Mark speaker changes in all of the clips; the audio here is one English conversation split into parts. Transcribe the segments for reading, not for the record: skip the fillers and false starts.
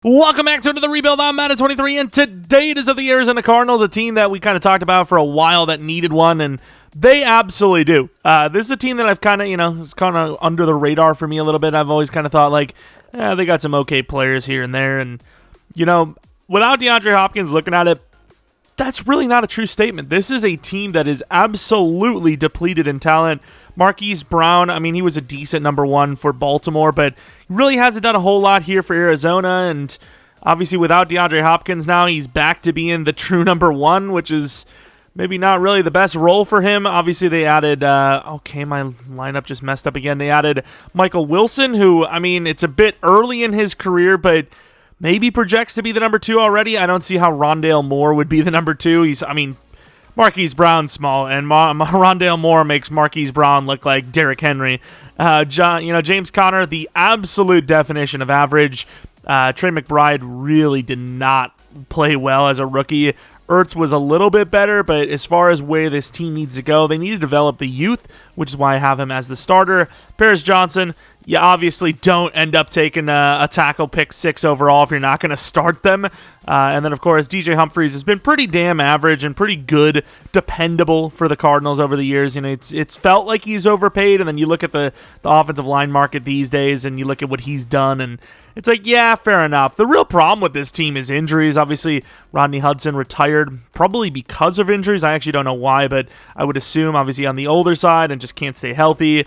Speaker 1: Welcome back to another rebuild on Madden 23, and today it is of the Arizona Cardinals, a team that we kind of talked about for a while that needed one, and they absolutely do. This is a team that I've kind of, it's kind of under the radar for me a little bit. I've always kind of thought, like, they got some okay players here and there, and, without DeAndre Hopkins looking at it, that's really not a true statement. This is a team that is absolutely depleted in talent. Marquise Brown, he was a decent number one for Baltimore, but really hasn't done a whole lot here for Arizona, and obviously without DeAndre Hopkins now, he's back to being the true number one, which is maybe not really the best role for him. Obviously they added, my lineup just messed up again. They added Michael Wilson, who, it's a bit early in his career, but maybe projects to be the number two already. I don't see how Rondale Moore would be the number two. Marquise Brown's small, and Rondale Moore makes Marquise Brown look like Derrick Henry. James Conner, the absolute definition of average. Trey McBride really did not play well as a rookie. Ertz was a little bit better, but as far as where this team needs to go, they need to develop the youth, which is why I have him as the starter. Paris Johnson, you obviously don't end up taking a tackle pick 6 overall if you're not going to start them. And then, of course, DJ Humphries has been pretty damn average and pretty good, dependable for the Cardinals over the years. It's felt like he's overpaid, and then you look at the offensive line market these days, and you look at what he's done, and it's like, yeah, fair enough. The real problem with this team is injuries. Obviously, Rodney Hudson retired probably because of injuries. I actually don't know why, but I would assume, obviously, on the older side and just can't stay healthy.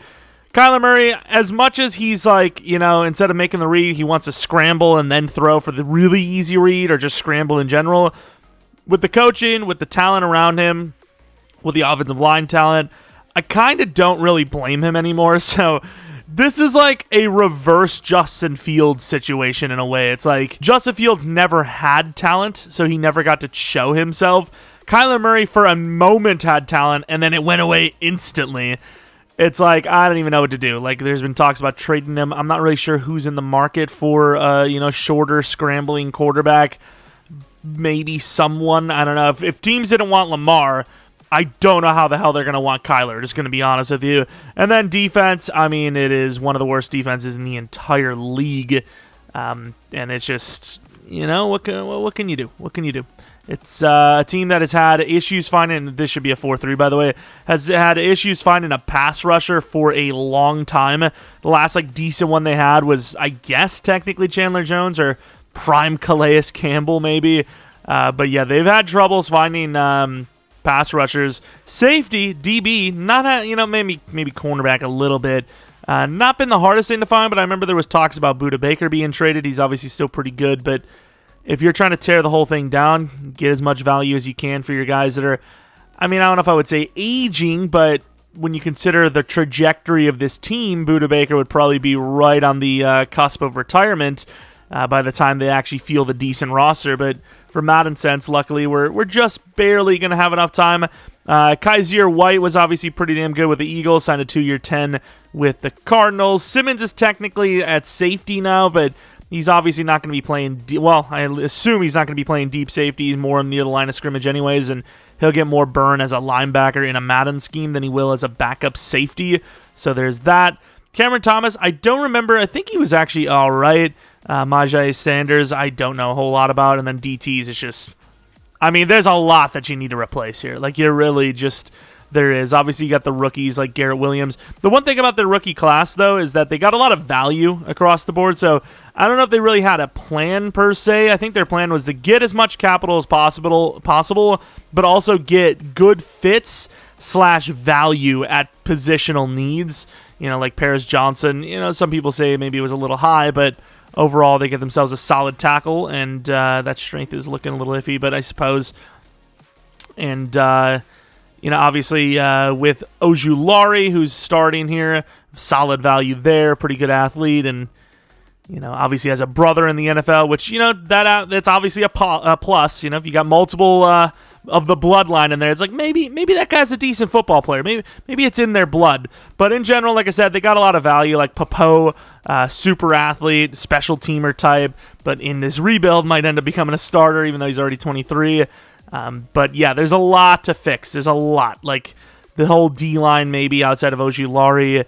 Speaker 1: Kyler Murray, as much as he's like, instead of making the read, he wants to scramble and then throw for the really easy read or just scramble in general. With the coaching, with the talent around him, with the offensive line talent, I kind of don't really blame him anymore. So this is like a reverse Justin Fields situation in a way. It's like Justin Fields never had talent, so he never got to show himself. Kyler Murray for a moment had talent, and then it went away instantly. It's like, I don't even know what to do. Like, there's been talks about trading him. I'm not really sure who's in the market for, shorter, scrambling quarterback. Maybe someone. I don't know. If teams didn't want Lamar, I don't know how the hell they're going to want Kyler, just going to be honest with you. And then defense, it is one of the worst defenses in the entire league. And it's just, what can you do? What can you do? It's a team that has had issues finding, this should be a 4-3 by the way, has had issues finding a pass rusher for a long time. The last decent one they had was, I guess, technically Chandler Jones or prime Calais Campbell maybe. But yeah, they've had troubles finding pass rushers. Safety, DB, not maybe cornerback a little bit. Not been the hardest thing to find, but I remember there was talks about Budda Baker being traded. He's obviously still pretty good, but if you're trying to tear the whole thing down, get as much value as you can for your guys that are, I don't know if I would say aging, but when you consider the trajectory of this team, Budda Baker would probably be right on the cusp of retirement by the time they actually field a decent roster. But for Madden sense, luckily, we're just barely going to have enough time. Kaiser White was obviously pretty damn good with the Eagles, signed a 2-year $10 with the Cardinals. Simmons is technically at safety now, but he's obviously not going to be playing, I assume he's not going to be playing deep safety, more near the line of scrimmage anyways, and he'll get more burn as a linebacker in a Madden scheme than he will as a backup safety. So there's that. Cameron Thomas, I don't remember. I think he was actually all right. Majay Sanders, I don't know a whole lot about. And then DTs, it's just, there's a lot that you need to replace here. Like, you're really just... There is. Obviously, you got the rookies like Garrett Williams. The one thing about the rookie class, though, is that they got a lot of value across the board. So I don't know if they really had a plan per se. I think their plan was to get as much capital as possible, but also get good fits / value at positional needs. Like Paris Johnson. Some people say maybe it was a little high, but overall they get themselves a solid tackle, and that strength is looking a little iffy, but I suppose. And obviously with Ojulari, who's starting here, solid value there, pretty good athlete, and obviously has a brother in the NFL, which that's obviously a plus. If you got multiple of the bloodline in there, it's like maybe that guy's a decent football player. Maybe it's in their blood. But in general, like I said, they got a lot of value. Like Popo, super athlete, special teamer type, but in this rebuild might end up becoming a starter, even though he's already 23. But yeah, there's a lot to fix. There's a lot. Like the whole D-line maybe outside of Ojulari.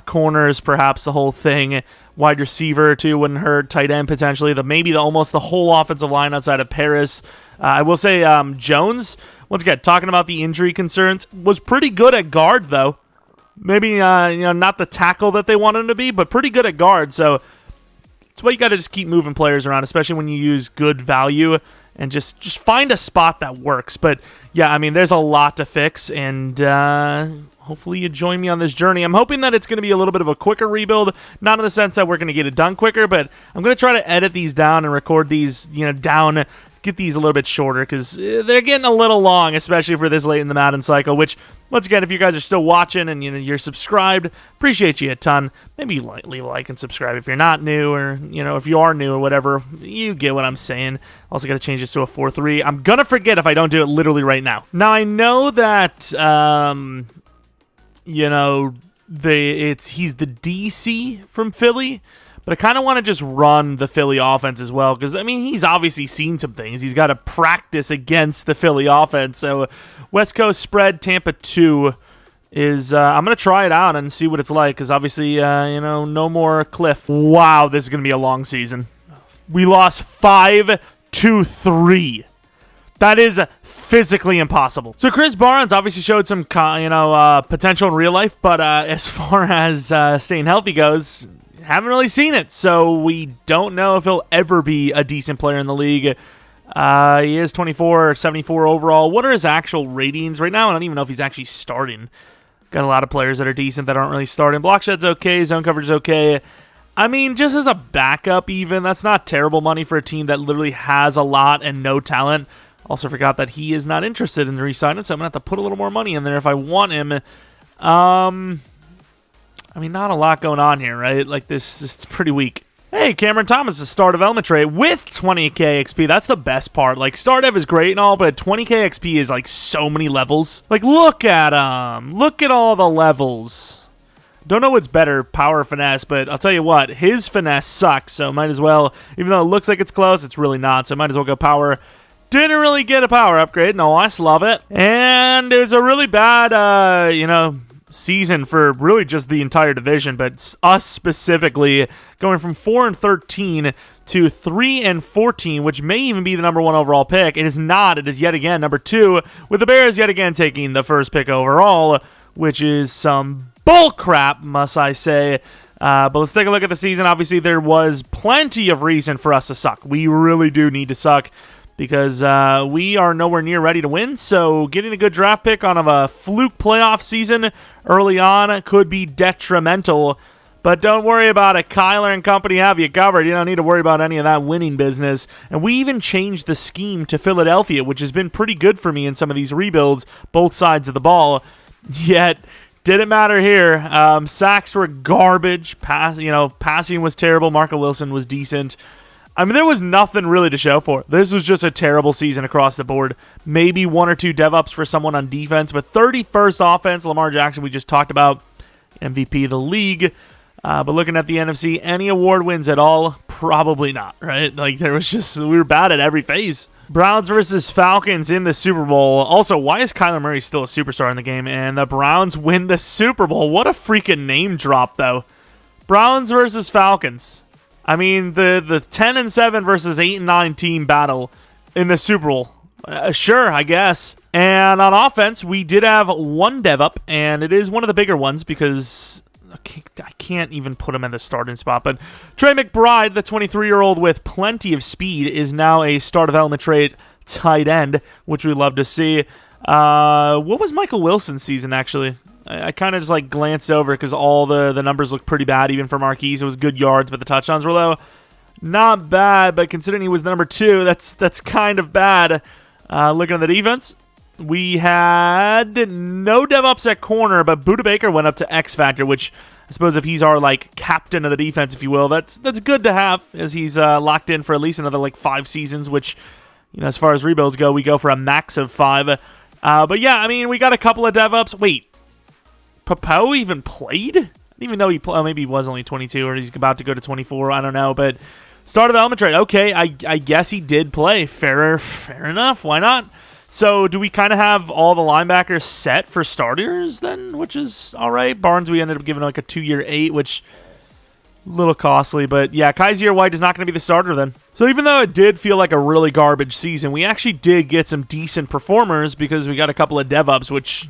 Speaker 1: Corners, perhaps the whole thing. Wide receiver, too, wouldn't hurt. Tight end, potentially. Maybe almost the whole offensive line outside of Paris. I will say Jones, once again, talking about the injury concerns, was pretty good at guard, though. Maybe not the tackle that they want him to be, but pretty good at guard. So it's why you got to just keep moving players around, especially when you use good value, and just find a spot that works. But yeah, I mean, there's a lot to fix, and hopefully you join me on this journey. I'm hoping that it's going to be a little bit of a quicker rebuild, not in the sense that we're going to get it done quicker, but I'm going to try to edit these down and record these, down, get these a little bit shorter, because they're getting a little long, especially for this late in the Madden cycle, which, once again, if you guys are still watching and you're subscribed, appreciate you a ton. Maybe leave a like and subscribe if you're not new, or if you are new or whatever. You get what I'm saying. Also got to change this to a 4-3. I'm gonna forget if I don't do it literally right now. Now I know that he's the DC from Philly, but I kind of want to just run the Philly offense as well, because, I mean, he's obviously seen some things. He's got to practice against the Philly offense. So West Coast spread, Tampa 2 is, I'm going to try it out and see what it's like, because obviously, no more Cliff. Wow, this is going to be a long season. We lost 5-3. That is physically impossible. So Chris Barnes obviously showed some, potential in real life, but as far as staying healthy goes, haven't really seen it, so we don't know if he'll ever be a decent player in the league. He is 24, 74 overall. What are his actual ratings right now? I don't even know if he's actually starting. Got a lot of players that are decent that aren't really starting. Block shed's okay, zone coverage is okay. I mean, just as a backup even, that's not terrible money for a team that literally has a lot and no talent. Also forgot that he is not interested in re-signing, so I'm going to have to put a little more money in there if I want him. I mean, not a lot going on here, right? Like, this is pretty weak. Hey, Cameron Thomas is star development trait with 20k XP. That's the best part. Like, star dev is great and all, but 20k XP is, like, so many levels. Like, look at him. Look at all the levels. Don't know what's better, power or finesse, but I'll tell you what, his finesse sucks, so might as well, even though it looks like it's close, it's really not, so might as well go power. Didn't really get a power upgrade. Nice, love it. And it was a really bad, season for really just the entire division, but us specifically, going from 4-13 to 3-14, which may even be the number 1 overall pick. It is not. It is yet again number 2, with the Bears yet again taking the first pick overall, which is some bull crap, must I say. But let's take a look at the season. Obviously, there was plenty of reason for us to suck. We really do need to suck, because we are nowhere near ready to win, so getting a good draft pick on a fluke playoff season early on could be detrimental. But don't worry about it. Kyler and company have you covered. You don't need to worry about any of that winning business. And we even changed the scheme to Philadelphia, which has been pretty good for me in some of these rebuilds, both sides of the ball. Yet, didn't matter here. Sacks were garbage. Passing was terrible. Marco Wilson was decent. I mean, there was nothing really to show for it. This was just a terrible season across the board. Maybe 1 or 2 dev-ups for someone on defense, but 31st offense, Lamar Jackson, we just talked about, MVP of the league. But looking at the NFC, any award wins at all? Probably not, right? Like, we were bad at every phase. Browns versus Falcons in the Super Bowl. Also, why is Kyler Murray still a superstar in the game? And the Browns win the Super Bowl. What a freaking name drop, though. Browns versus Falcons. I mean, the 10-7 versus 8-9 team battle in the Super Bowl. Sure, I guess. And on offense, we did have 1 dev up, and it is one of the bigger ones because I can't even put him in the starting spot. But Trey McBride, the 23-year-old with plenty of speed, is now a star development trait tight end, which we love to see. What was Michael Wilson's season, actually? I kind of just glanced over because all the numbers look pretty bad, even for Marquise. It was good yards, but the touchdowns were low. Not bad, but considering he was the number 2, that's kind of bad. Looking at the defense, we had no dev-ups at corner, but Budda Baker went up to X Factor, which I suppose if he's our captain of the defense, if you will, that's good to have, as he's locked in for at least another 5 seasons, which, as far as rebuilds go, we go for a max of 5. But yeah, I mean, we got a couple of dev-ups. Wait. Popo even played? I didn't even know he played. Maybe he was only 22 or he's about to go to 24. I don't know. But start of the element trade. Okay, I guess he did play. Fair enough. Why not? So do we kind of have all the linebackers set for starters then, which is all right? Barnes, we ended up giving like a 2-year 8, which a little costly. But yeah, Kaiser White is not going to be the starter then. So even though it did feel like a really garbage season, we actually did get some decent performers because we got a couple of dev ups, which,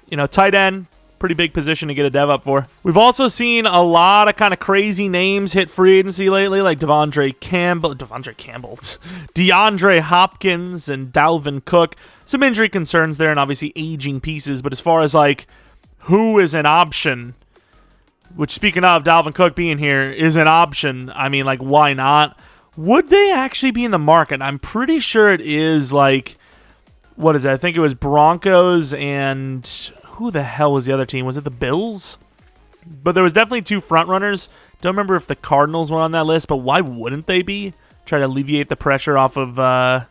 Speaker 1: you know, tight end, pretty big position to get a dev up for. We've also seen a lot of kind of crazy names hit free agency lately, like DeAndre Hopkins and Dalvin Cook. Some injury concerns there and obviously aging pieces, but as far as like who is an option, which speaking of Dalvin Cook being here is an option, I mean, like, why not? Would they actually be in the market? I'm pretty sure it is like, what is it? I think it was Broncos and who the hell was the other team? Was it the Bills? But there was definitely 2 front runners. Don't remember if the Cardinals were on that list, but why wouldn't they be? Try to alleviate the pressure off of Mr.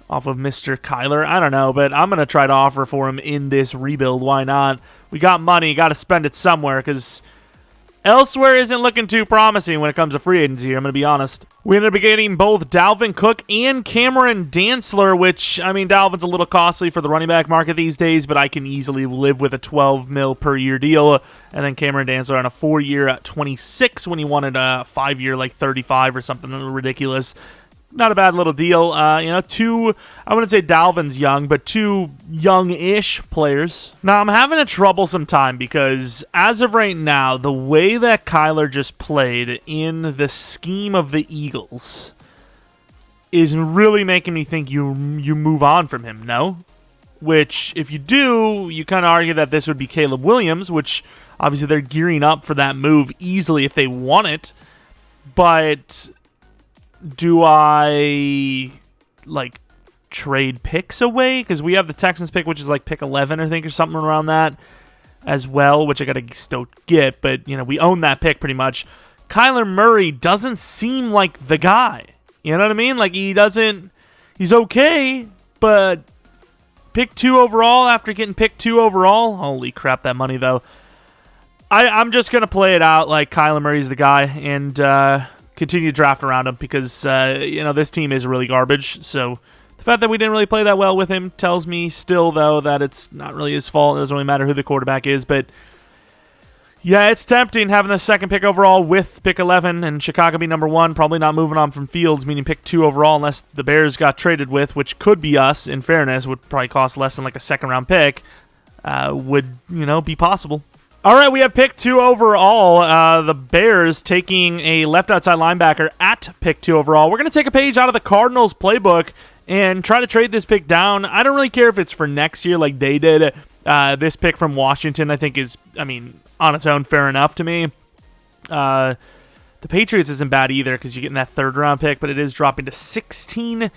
Speaker 1: Kyler. I don't know, but I'm going to try to offer for him in this rebuild. Why not? We got money. Got to spend it somewhere because elsewhere isn't looking too promising when it comes to free agency. I'm going to be honest. We ended up getting both Dalvin Cook and Cameron Dantzler, which, I mean, Dalvin's a little costly for the running back market these days, but I can easily live with a $12 million per year deal. And then Cameron Dantzler on a 4-year at 26 when he wanted a 5-year like 35 or something ridiculous. Not a bad little deal. You know, 2, I wouldn't say Dalvin's young, but 2 young-ish players. Now, I'm having a troublesome time because as of right now, the way that Kyler just played in the scheme of the Eagles is really making me think you move on from him, no? Which, if you do, you kind of argue that this would be Caleb Williams, which obviously they're gearing up for that move easily if they want it. But do I, like, trade picks away? Because we have the Texans pick, which is like pick 11, I think, or something around that as well, which I got to still get. But, you know, we own that pick pretty much. Kyler Murray doesn't seem like the guy. You know what I mean? Like, he's okay, but pick 2 overall after getting picked 2 overall? Holy crap, that money, though. I'm just going to play it out like Kyler Murray's the guy and continue to draft around him because, you know, this team is really garbage. So the fact that we didn't really play that well with him tells me still, though, that it's not really his fault. It doesn't really matter who the quarterback is. But, yeah, it's tempting having the 2nd pick overall with pick 11 and Chicago be number 1. Probably not moving on from Fields, meaning pick 2 overall unless the Bears got traded with, which could be us, in fairness, would probably cost less than like a 2nd-round pick, would, you know, be possible. All right, we have pick 2 overall. The Bears taking a left outside linebacker at pick 2 overall. We're going to take a page out of the Cardinals playbook and try to trade this pick down. I don't really care if it's for next year like they did. This pick from Washington, I think, is, I mean, on its own, fair enough to me. The Patriots isn't bad either because you're getting that 3rd-round pick, but it is dropping to 16.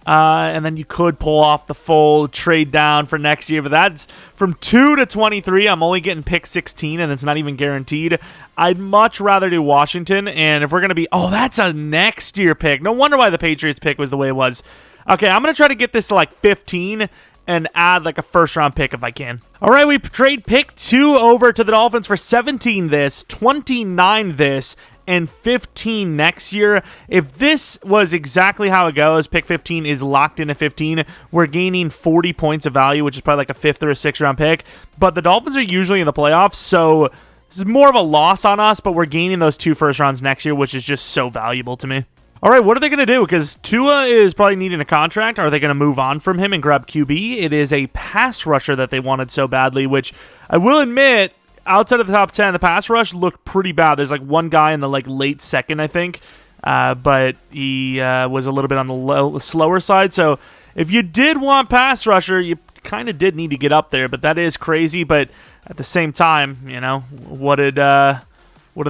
Speaker 1: And then you could pull off the full trade down for next year. But that's from 2 to 23. I'm only getting pick 16, and it's not even guaranteed. I'd much rather do Washington. And if we're going to be, oh, that's a next year pick. No wonder why the Patriots pick was the way it was. Okay, I'm going to try to get this to like 15 and add like a 1st-round pick if I can. All right, we trade pick 2 over to the Dolphins for 17 this, 29 this, and 15 next year. If this was exactly how it goes, pick 15 is locked in at 15, we're gaining 40 points of value, which is probably like a 5th or a 6th-round pick. But the Dolphins are usually in the playoffs, so this is more of a loss on us, but we're gaining those 2 first rounds next year, which is just so valuable to me. All right, what are they going to do? Because Tua is probably needing a contract. Are they going to move on from him and grab QB? It is a pass rusher that they wanted so badly, which I will admit, outside of the top 10, the pass rush looked pretty bad. There's like one guy in the like late 2nd, I think, but he was a little bit on the slower side. So if you did want pass rusher, you kind of did need to get up there, but that is crazy. But at the same time, you know, what did the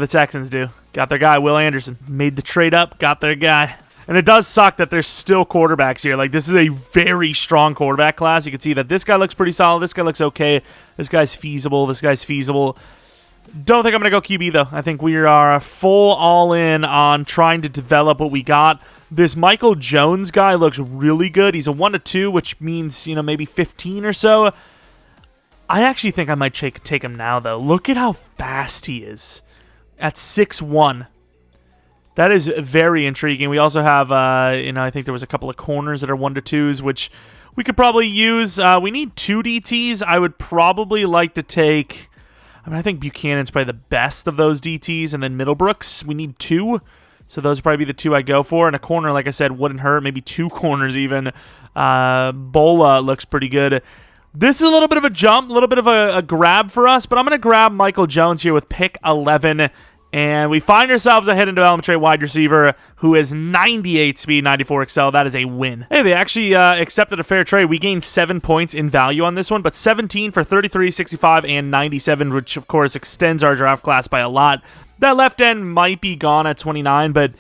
Speaker 1: Texans do? Got their guy, Will Anderson. Made the trade up, got their guy. And it does suck that there's still quarterbacks here. Like, this is a very strong quarterback class. You can see that this guy looks pretty solid. This guy looks okay. This guy's feasible. This guy's feasible. Don't think I'm going to go QB, though. I think we are full all-in on trying to develop what we got. This Michael Jones guy looks really good. He's a 1-2, which means, you know, maybe 15 or so. I actually think I might take him now, though. Look at how fast he is at 6'1". That is very intriguing. We also have, I think there was a couple of corners that are 1-2s, which We could probably use, we need 2 DTs. I would probably like to take, I think Buchanan's probably the best of those DTs, and then Middlebrooks, we need 2. So those would probably be the 2 I go for. And a corner, like I said, wouldn't hurt. Maybe 2 corners even. Bola looks pretty good. This is a little bit of a jump, a little bit of a grab for us, but I'm going to grab Michael Jones here with pick 11. And we find ourselves a hidden development trait wide receiver who is 98 speed, 94 excel. That is a win. Hey, they actually accepted a fair trade. We gained 7 points in value on this one, but 17 for 33, 65, and 97, which, of course, extends our draft class by a lot. That left end might be gone at 29, but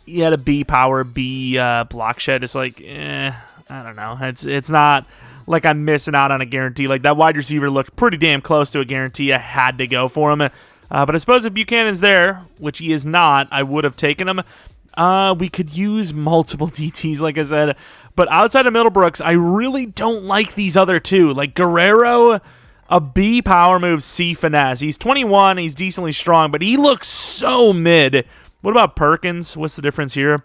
Speaker 1: he had a B power, B block shed. It's like, I don't know. It's not like I'm missing out on a guarantee. Like, that wide receiver looked pretty damn close to a guarantee. I had to go for him. But I suppose if Buchanan's there, which he is not, I would have taken him. We could use multiple DTs, like I said. But outside of Middlebrooks, I really don't like these other 2. Like Guerrero, a B power move, C finesse. He's 21, he's decently strong, but he looks so mid. What about Perkins? What's the difference here?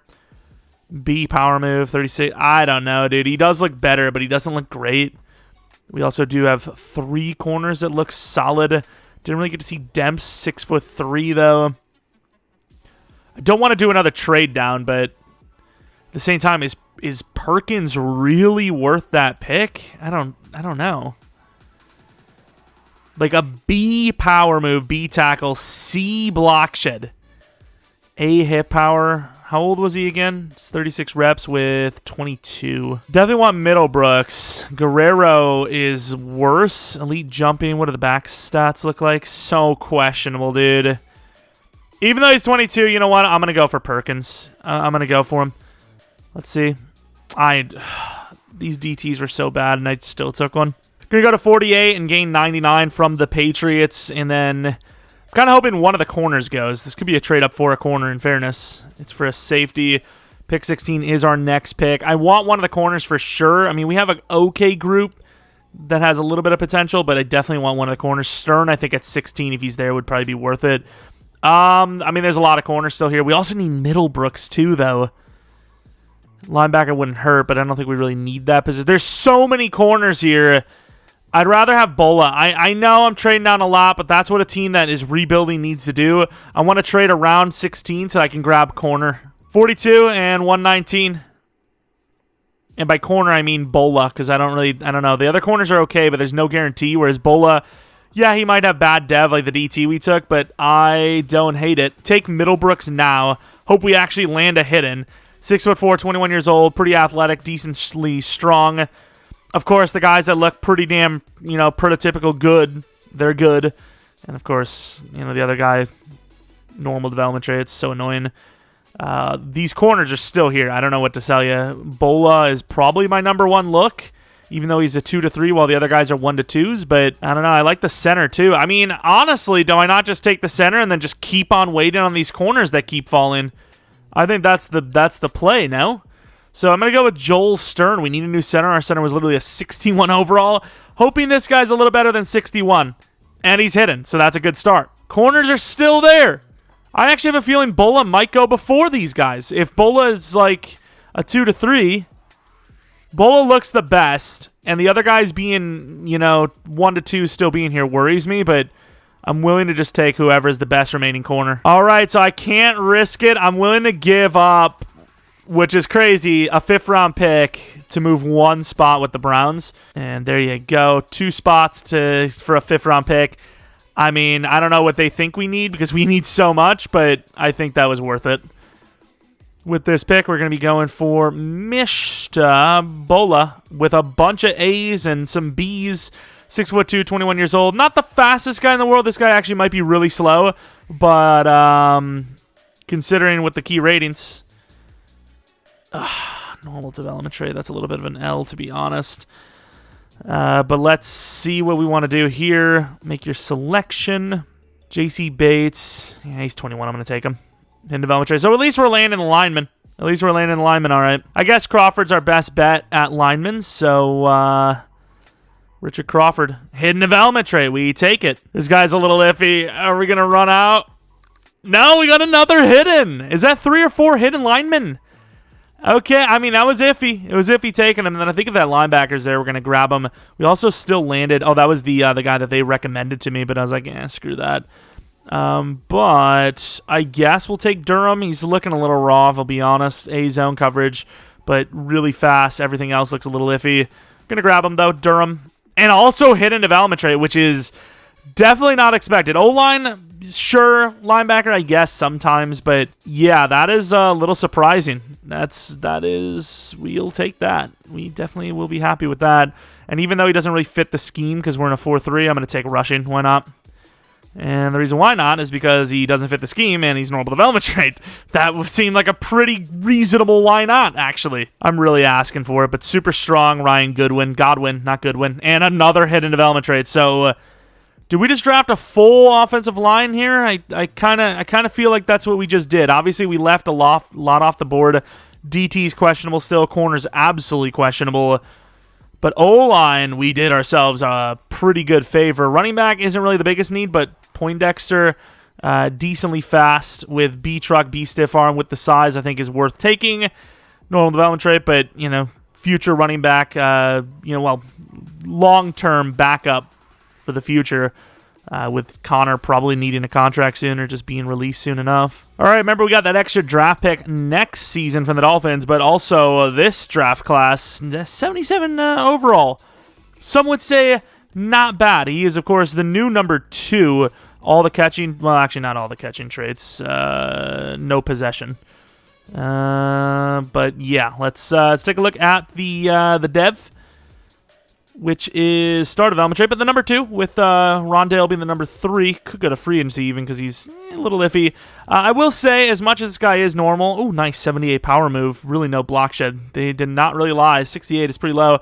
Speaker 1: B power move, 36. I don't know, dude. He does look better, but he doesn't look great. We also do have 3 corners that look solid. Didn't really get to see Demps, 6'3", though. I don't want to do another trade down, but at the same time, is Perkins really worth that pick? I don't know. Like a B power move, B tackle, C block shed, A hip power. How old was he again? It's 36 reps with 22. Definitely want Middlebrooks. Guerrero is worse. Elite jumping. What do the back stats look like? So questionable, dude. Even though he's 22, you know what? I'm going to go for Perkins. I'm going to go for him. Let's see. These DTs were so bad, and I still took one. Going to go to 48 and gain 99 from the Patriots, and then kind of hoping one of the corners goes. This could be a trade up for a corner, in fairness. It's for a safety. Pick 16 is our next pick. I want one of the corners for sure. I mean, we have an okay group that has a little bit of potential, but I definitely want one of the corners. Stern, I think at 16, if he's there, would probably be worth it. I mean, there's a lot of corners still here. We also need Middlebrooks, too, though. Linebacker wouldn't hurt, but I don't think we really need that position. There's so many corners here. I'd rather have Bola. I know I'm trading down a lot, but that's what a team that is rebuilding needs to do. I want to trade around 16 so I can grab corner. 42 and 119. And by corner, I mean Bola, because I don't know. The other corners are okay, but there's no guarantee, whereas Bola, yeah, he might have bad dev like the DT we took, but I don't hate it. Take Middlebrooks now. Hope we actually land a hidden. 6'4", 21 years old, pretty athletic, decently strong. Of course, the guys that look pretty damn, prototypical good, they're good. And, of course, the other guy, normal development trait, it's so annoying. These corners are still here. I don't know what to tell you. Bola is probably my number 1 look, even though he's a 2 to 3 while the other guys are 1 to 2s. But, I don't know. I like the center, too. I mean, honestly, do I not just take the center and then just keep on waiting on these corners that keep falling? I think that's the play, no? So I'm going to go with Joel Stern. We need a new center. Our center was literally a 61 overall. Hoping this guy's a little better than 61. And he's hidden, so that's a good start. Corners are still there. I actually have a feeling Bola might go before these guys. If Bola is like a 2 to 3, Bola looks the best. And the other guys being, 1 to 2 still being here worries me, but I'm willing to just take whoever is the best remaining corner. All right, so I can't risk it. I'm willing to give up, which is crazy, a 5th-round pick to move 1 spot with the Browns. And there you go. 2 spots for a 5th-round pick. I mean, I don't know what they think we need because we need so much, but I think that was worth it. With this pick, we're going to be going for Mishta Bola with a bunch of A's and some B's. 6'2", 21 years old. Not the fastest guy in the world. This guy actually might be really slow, but considering with the key ratings, normal development trait, that's a little bit of an L, to be honest. But let's see what we want to do here. Make your selection. J.C. Bates. Yeah, he's 21. I'm going to take him. In development trait. So at least we're landing the lineman. All right. I guess Crawford's our best bet at lineman, so Richard Crawford. Hidden development trait. We take it. This guy's a little iffy. Are we going to run out? No, we got another hidden. Is that 3 or 4 hidden linemen? Okay, I mean, that was iffy. It was iffy taking him. And then I think if that linebacker's there, we're going to grab him. We also still landed. Oh, that was the guy that they recommended to me, but I was like, screw that. But I guess we'll take Durham. He's looking a little raw, if I'll be honest. A-zone coverage, but really fast. Everything else looks a little iffy. Going to grab him, though, Durham. And also hidden development trait, which is definitely not expected. O-line, sure. Linebacker, I guess, sometimes. But, yeah, that is a little surprising. We'll take that. We definitely will be happy with that. And even though he doesn't really fit the scheme because we're in a 4-3, I'm going to take rushing. Why not? And the reason why not is because he doesn't fit the scheme and he's normal development trait. That would seem like a pretty reasonable why not, actually. I'm really asking for it, but super strong Ryan Godwin, not Goodwin, and another hidden development trait. So, did we just draft a full offensive line here? I kind of feel like that's what we just did. Obviously, we left a lot off the board. DT's questionable still. Corner's absolutely questionable. But O-line, we did ourselves a pretty good favor. Running back isn't really the biggest need, but Poindexter, decently fast with B-truck, B-stiff arm with the size, I think is worth taking. Normal development trait, but, future running back, long-term backup for the future. With Connor probably needing a contract soon or just being released soon enough. All right, remember we got that extra draft pick next season from the Dolphins, but also this draft class, 77 overall. Some would say not bad. He is, of course, the new number 2. All the catching, well, actually not all the catching traits. No possession. But yeah, let's take a look at the dev, which is start development trait, but the number 2 with Rondale being the number 3. Could go to free agency even because he's a little iffy. I will say, as much as this guy is normal, oh, nice 78 power move. Really no block shed. They did not really lie. 68 is pretty low.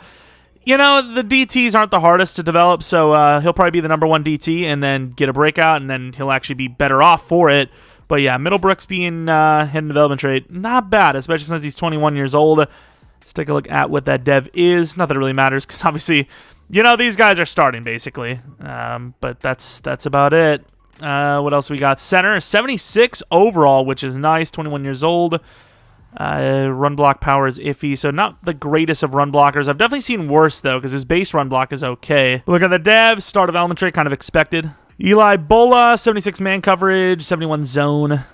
Speaker 1: The DTs aren't the hardest to develop, so he'll probably be the number 1 DT and then get a breakout, and then he'll actually be better off for it. But yeah, Middlebrooks being hidden development trait, not bad, especially since he's 21 years old. Let's take a look at what that dev is. Not that it really matters, because obviously, these guys are starting, basically. But that's about it. What else we got? Center, 76 overall, which is nice, 21 years old. Run block power is iffy, so not the greatest of run blockers. I've definitely seen worse, though, because his base run block is okay. Look at the dev, start development trait, kind of expected. Eli Bola, 76 man coverage, 71 zone.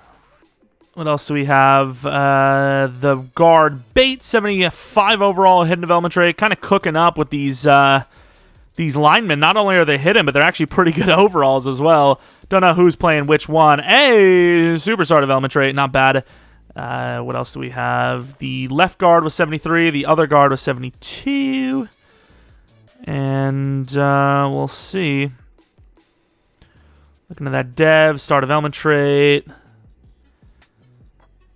Speaker 1: What else do we have? The guard Bates, 75 overall hidden development trait, kind of cooking up with these linemen. Not only are they hidden, but they're actually pretty good overalls as well. Don't know who's playing which one. Hey, superstar development trait, not bad. What else do we have? The left guard was 73. The other guard was 72. And we'll see. Looking at that dev, star development trait.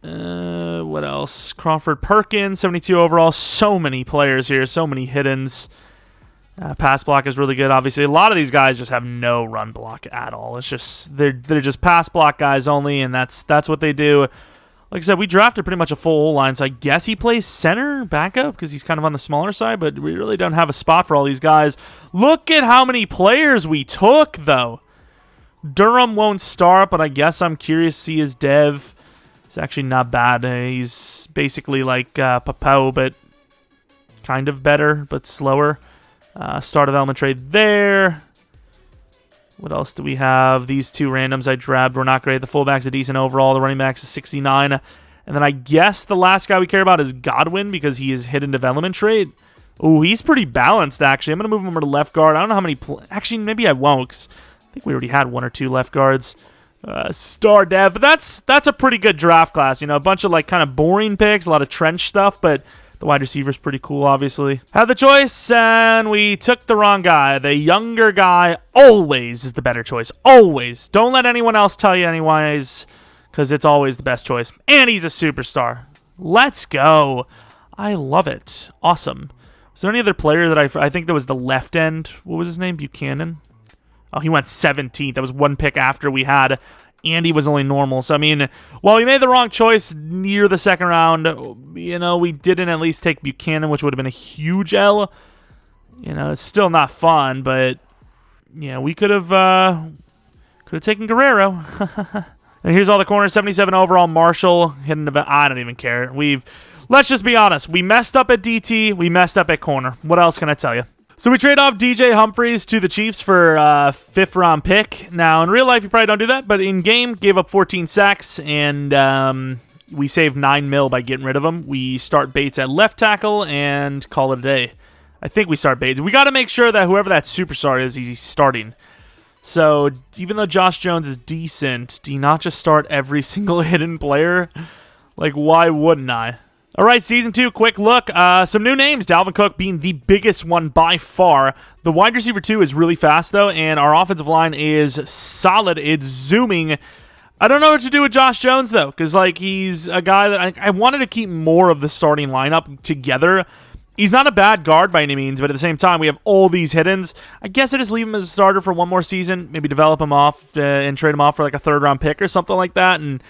Speaker 1: What else? Crawford Perkins, 72 overall. So many players here. So many hiddens. Pass block is really good, obviously. A lot of these guys just have no run block at all. It's just they're just pass block guys only, and that's what they do. Like I said, we drafted pretty much a full line, so I guess he plays center backup because he's kind of on the smaller side, but we really don't have a spot for all these guys. Look at how many players we took, though. Durham won't start, but I guess I'm curious to see his dev. It's actually not bad. He's basically like Papo, but kind of better, but slower. Start development trade there. What else do we have? These 2 randoms I grabbed were not great. The fullback's a decent overall. The running back's a 69. And then I guess the last guy we care about is Godwin because he is hidden development trait. Oh, he's pretty balanced, actually. I'm going to move him over to left guard. I don't know how many... Actually, maybe I won't, 'cause I think we already had 1 or 2 left guards. Star dev. But that's a pretty good draft class. A bunch of, kind of boring picks, a lot of trench stuff, but... The wide receiver's pretty cool, obviously. Had the choice, and we took the wrong guy. The younger guy always is the better choice. Always. Don't let anyone else tell you anyways, because it's always the best choice. And he's a superstar. Let's go. I love it. Awesome. Was there any other player that I think there was the left end? What was his name? Buchanan? Oh, he went 17th. That was 1 pick after we had... Andy was only normal. So, I mean, while we made the wrong choice near the second round, we didn't at least take Buchanan, which would have been a huge L. It's still not fun, but, we could have taken Guerrero. And here's all the corners, 77 overall, Marshall, hidden. I don't even care. let's just be honest. We messed up at DT. We messed up at corner. What else can I tell you? So we trade off DJ Humphries to the Chiefs for a 5th-round pick. Now, in real life, you probably don't do that, but in-game, gave up 14 sacks, and we saved $9 million by getting rid of him. We start Bates at left tackle and call it a day. I think we start Bates. We got to make sure that whoever that superstar is, he's starting. So even though Josh Jones is decent, do you not just start every single hidden player? Like, why wouldn't I? All right, Season 2, quick look. Some new names. Dalvin Cook being the biggest one by far. The wide receiver 2 is really fast, though, and our offensive line is solid. It's zooming. I don't know what to do with Josh Jones, though, because like he's a guy that I wanted to keep more of the starting lineup together. He's not a bad guard by any means, but at the same time, we have all these hiddens. I guess I just leave him as a starter for one more season, maybe develop him off and trade him off for like a 3rd-round pick or something like that, and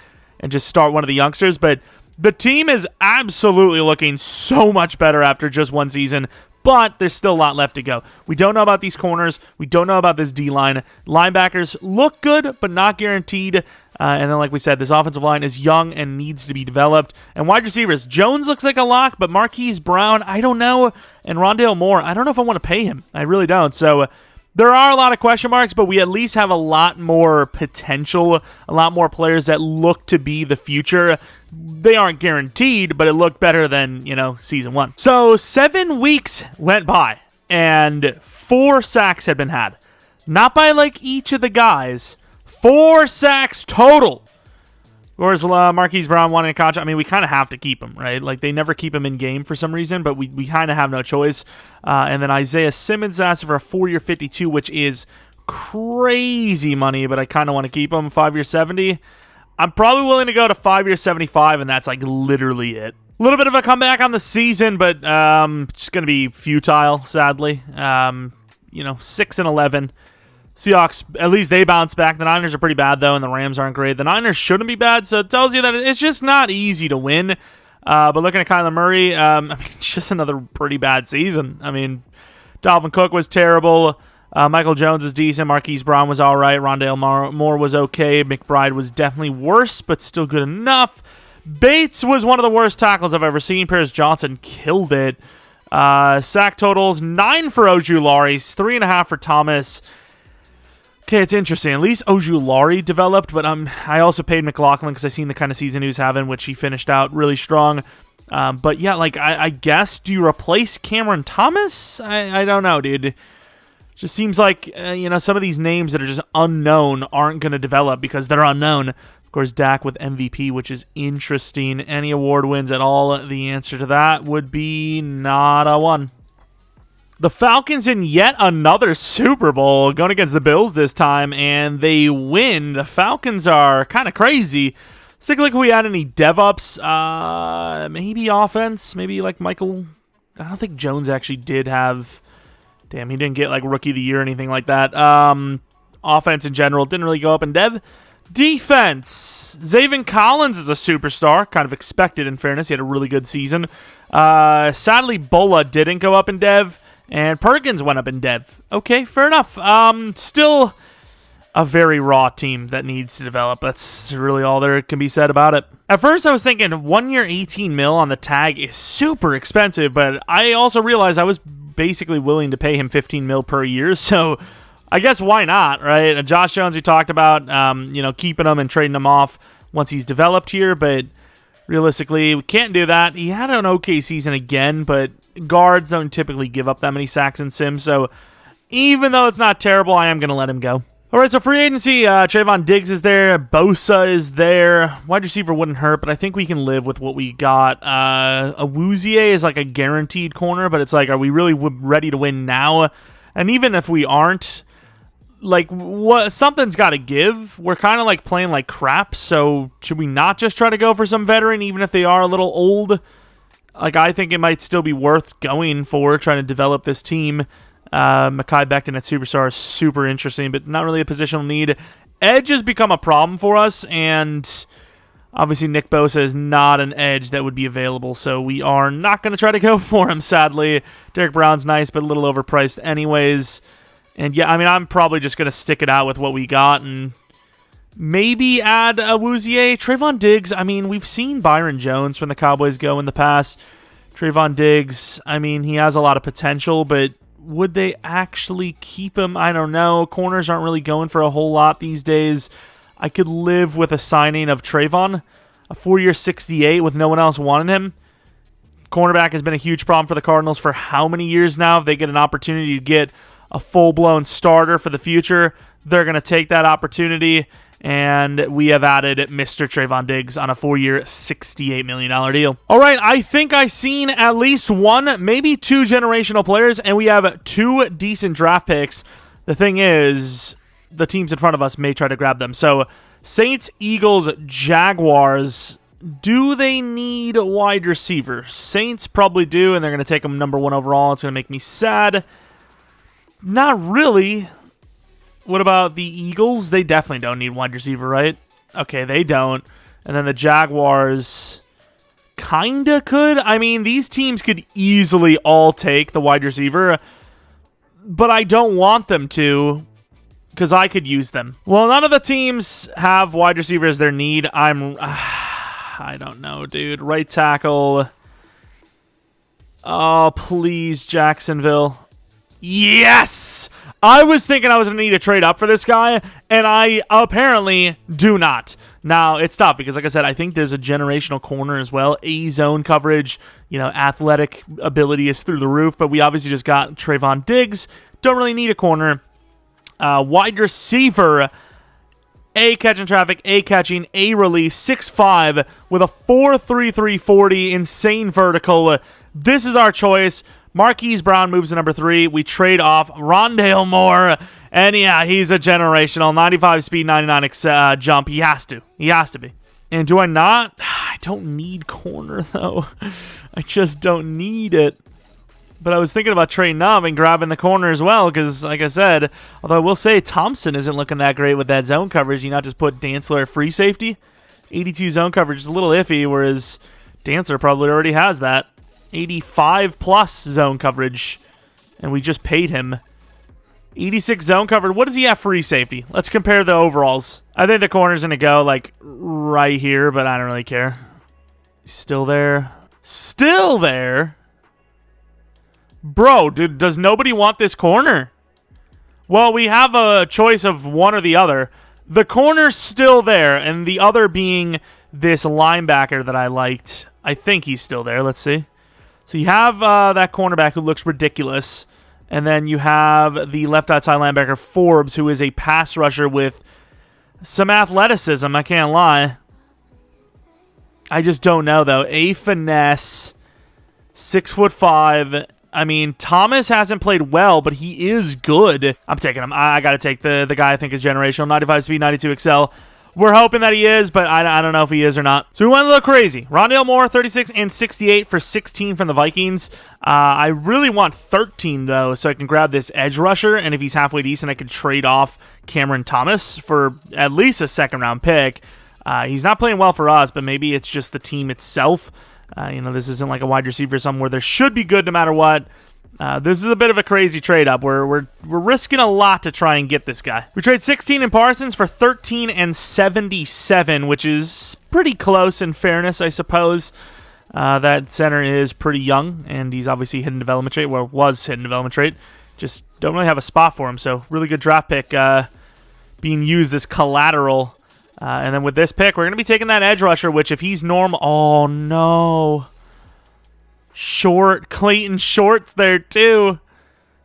Speaker 1: just start one of the youngsters, but the team is absolutely looking so much better after just one season, but there's still a lot left to go. We don't know about these corners. We don't know about this D-line. Linebackers look good, but not guaranteed. And then, like we said, this offensive line is young and needs to be developed. And wide receivers, Jones looks like a lock, but Marquise Brown, I don't know. And Rondale Moore, I don't know if I want to pay him. I really don't. So there are a lot of question marks, but we at least have a lot more potential, a lot more players that look to be the future. They aren't guaranteed, but it looked better than, Season 1. So 7 weeks went by, and 4 sacks had been had. Not by, each of the guys. 4 sacks total. Whereas Marquise Brown wanting a contract, we kind of have to keep him, right? They never keep him in game for some reason, but we kind of have no choice. And then Isaiah Simmons asked for a 4-year $52, which is crazy money, but I kind of want to keep him. 5-year $70. I'm probably willing to go to 5-year $75, and that's literally it. A little bit of a comeback on the season, but it's going to be futile, sadly. 6-11. Seahawks, at least they bounce back. The Niners are pretty bad, though, and the Rams aren't great. The Niners shouldn't be bad, so it tells you that it's just not easy to win. But looking at Kyler Murray, just another pretty bad season. Dalvin Cook was terrible. Michael Jones is decent. Marquise Brown was all right. Rondale Moore was okay. McBride was definitely worse, but still good enough. Bates was one of the worst tackles I've ever seen. Paris Johnson killed it. Sack totals, 9 for Ojulari, 3.5 for Thomas. Okay, it's interesting. At least Ojulari developed, but I also paid McLaughlin because I seen the kind of season he was having, which he finished out really strong. But yeah, I guess, do you replace Cameron Thomas? I don't know, dude. Just seems like, some of these names that are just unknown aren't going to develop because they're unknown. Of course, Dak with MVP, which is interesting. Any award wins at all? The answer to that would be not a one. The Falcons in yet another Super Bowl, going against the Bills this time, and they win. The Falcons are kind of crazy. Let's take a look if we had any dev-ups. Maybe offense. Maybe Michael. I don't think Jones actually did have. Damn, he didn't get Rookie of the Year or anything like that. Offense in general didn't really go up in dev. Defense. Zaven Collins is a superstar. Kind of expected, in fairness. He had a really good season. Sadly, Bola didn't go up in dev. And Perkins went up in dev. Okay, fair enough. Still a very raw team that needs to develop. That's really all there can be said about it. At first, I was thinking 1 year, 18 mil on the tag is super expensive, but I also realized I was basically willing to pay him 15 mil per year, so I guess why not, right? Josh Jones, we talked about, keeping him and trading him off once he's developed here, but realistically, we can't do that. He had an okay season again, but guards don't typically give up that many sacks in Sims, so even though it's not terrible, I am going to let him go. All right, so free agency, Trayvon Diggs is there, Bosa is there, wide receiver wouldn't hurt, but I think we can live with what we got. Awuzie is a guaranteed corner, but it's are we really ready to win now? And even if we aren't, something's got to give. We're kind of playing like crap, so should we not just try to go for some veteran, even if they are a little old? I think it might still be worth going for, trying to develop this team. Mekhi Becton at Superstar is super interesting, but not really a positional need. Edge has become a problem for us, and obviously Nick Bosa is not an edge that would be available, so we are not going to try to go for him, sadly. Derek Brown's nice, but a little overpriced anyways. And yeah, I'm probably just going to stick it out with what we got and Maybe add a Wouzier. Trayvon Diggs, I mean, we've seen Byron Jones from the Cowboys go in the past. Trayvon Diggs, I mean, he has a lot of potential, but would they actually keep him? I don't know. Corners aren't really going for a whole lot these days. I could live with a signing of Trayvon, a 4-year 68 with no one else wanting him. Cornerback has been a huge problem for the Cardinals for how many years now? If they get an opportunity to get a full-blown starter for the future, they're going to take that opportunity. And we have added Mr. Trayvon Diggs on a 4-year, $68 million deal. All right, I think I've seen at least one, maybe two generational players, and we have two decent draft picks. The thing is, the teams in front of us may try to grab them. So, Saints, Eagles, Jaguars, do they need a wide receiver? Saints probably do, and they're going to take them number 1 overall. It's going to make me sad. Not really. What about the Eagles? They definitely don't need wide receiver, right? Okay, they don't. And then the Jaguars kinda could. I mean, these teams could easily all take the wide receiver, but I don't want them to because I could use them. Well, none of the teams have wide receiver as their need. I don't know, dude. Right tackle. Oh, please, Jacksonville. Yes! I was thinking I was going to need to trade up for this guy, and I apparently do not. Now, it's tough because, like I said, I think there's a generational corner as well. A-zone coverage, athletic ability is through the roof, but we obviously just got Trayvon Diggs. Don't really need a corner. Wide receiver, A catching traffic, A catching, A release, 6'5", with a 4.33 40, insane vertical. This is our choice. Marquise Brown moves to number 3. We trade off Rondale Moore. And yeah, he's a generational. 95 speed, 99 jump. He has to. He has to be. And do I not? I don't need corner, though. I just don't need it. But I was thinking about trading up and grabbing the corner as well. Because, like I said, although I will say Thompson isn't looking that great with that zone coverage. You not just put Dantzler at free safety? 82 zone coverage is a little iffy, whereas Dantzler probably already has that. 85 plus zone coverage, and we just paid him. 86 zone covered. What does he have free safety? Let's compare the overalls. I think the corner's going to go, like, right here, but I don't really care. Still there. Still there? Bro, dude, does nobody want this corner? Well, we have a choice of one or the other. The corner's still there, and the other being this linebacker that I liked. I think he's still there. Let's see. So you have that cornerback who looks ridiculous, and then you have the left outside linebacker Forbes, who is a pass rusher with some athleticism, I can't lie. I just don't know, though. A finesse, 6'5". I mean, Thomas hasn't played well, but he is good. I'm taking him. I got to take the guy I think is generational. 95 speed, 92 excel. We're hoping that he is, but I don't know if he is or not. So we went a little crazy. Rondale Moore, 36 and 68 for 16 from the Vikings. I really want 13, though, so I can grab this edge rusher, and if he's halfway decent, I could trade off Cameron Thomas for at least a second-round pick. He's not playing well for us, but maybe it's just the team itself. This isn't like a wide receiver somewhere. There should be good no matter what. This is a bit of a crazy trade-up. We're risking a lot to try and get this guy. We trade 16 in Parsons for 13 and 77, which is pretty close in fairness, I suppose. That center is pretty young, and he's obviously hidden development trait. Well, was hidden development trait. Just don't really have a spot for him, so really good draft pick being used as collateral. And then with this pick, we're going to be taking that edge rusher, which if he's normal... Oh, no. Short. Clayton Short's there, too.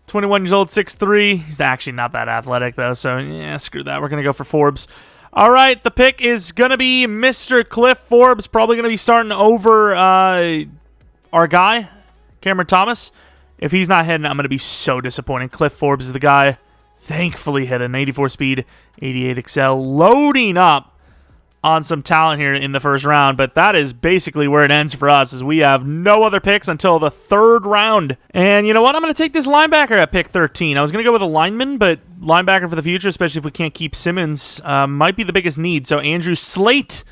Speaker 1: 21 years old, 6'3". He's actually not that athletic, though, so yeah, screw that. We're going to go for Forbes. All right, the pick is going to be Mr. Cliff Forbes. Probably going to be starting over our guy, Cameron Thomas. If he's not hitting, I'm going to be so disappointed. Cliff Forbes is the guy. Thankfully hit an 84 speed, 88 excel, loading up on some talent here in the first round, but that is basically where it ends for us, as we have no other picks until the third round. And you know what? I'm going to take this linebacker at pick 13. I was going to go with a lineman, but linebacker for the future, especially if we can't keep Simmons, might be the biggest need. So Andrew Slate,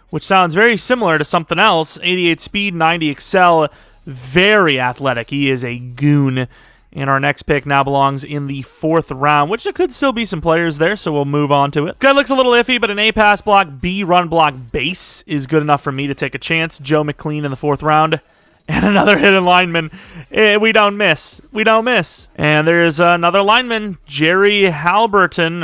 Speaker 1: which sounds very similar to something else, 88 speed, 90 excel, very athletic. He is a goon. And our next pick now belongs in the 4th round, which there could still be some players there, so we'll move on to it. Guy looks a little iffy, but an A pass block, B run block base is good enough for me to take a chance. Jeromepkr in the 4th round. And another hidden lineman. We don't miss. We don't miss. And there's another lineman, Jerry Halliburton.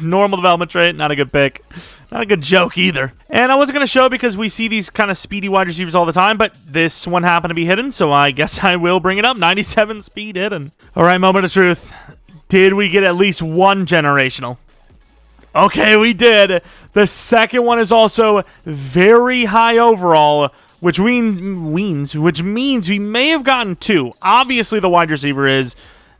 Speaker 1: Normal development trait, not a good pick. Not a good joke either. And I wasn't going to show because we see these kind of speedy wide receivers all the time, but this one happened to be hidden, so I guess I will bring it up. 97 speed hidden. All right, moment of truth. Did we get at least one generational? Okay, we did. The second one is also very high overall, which means we may have gotten 2. Obviously, the wide receiver is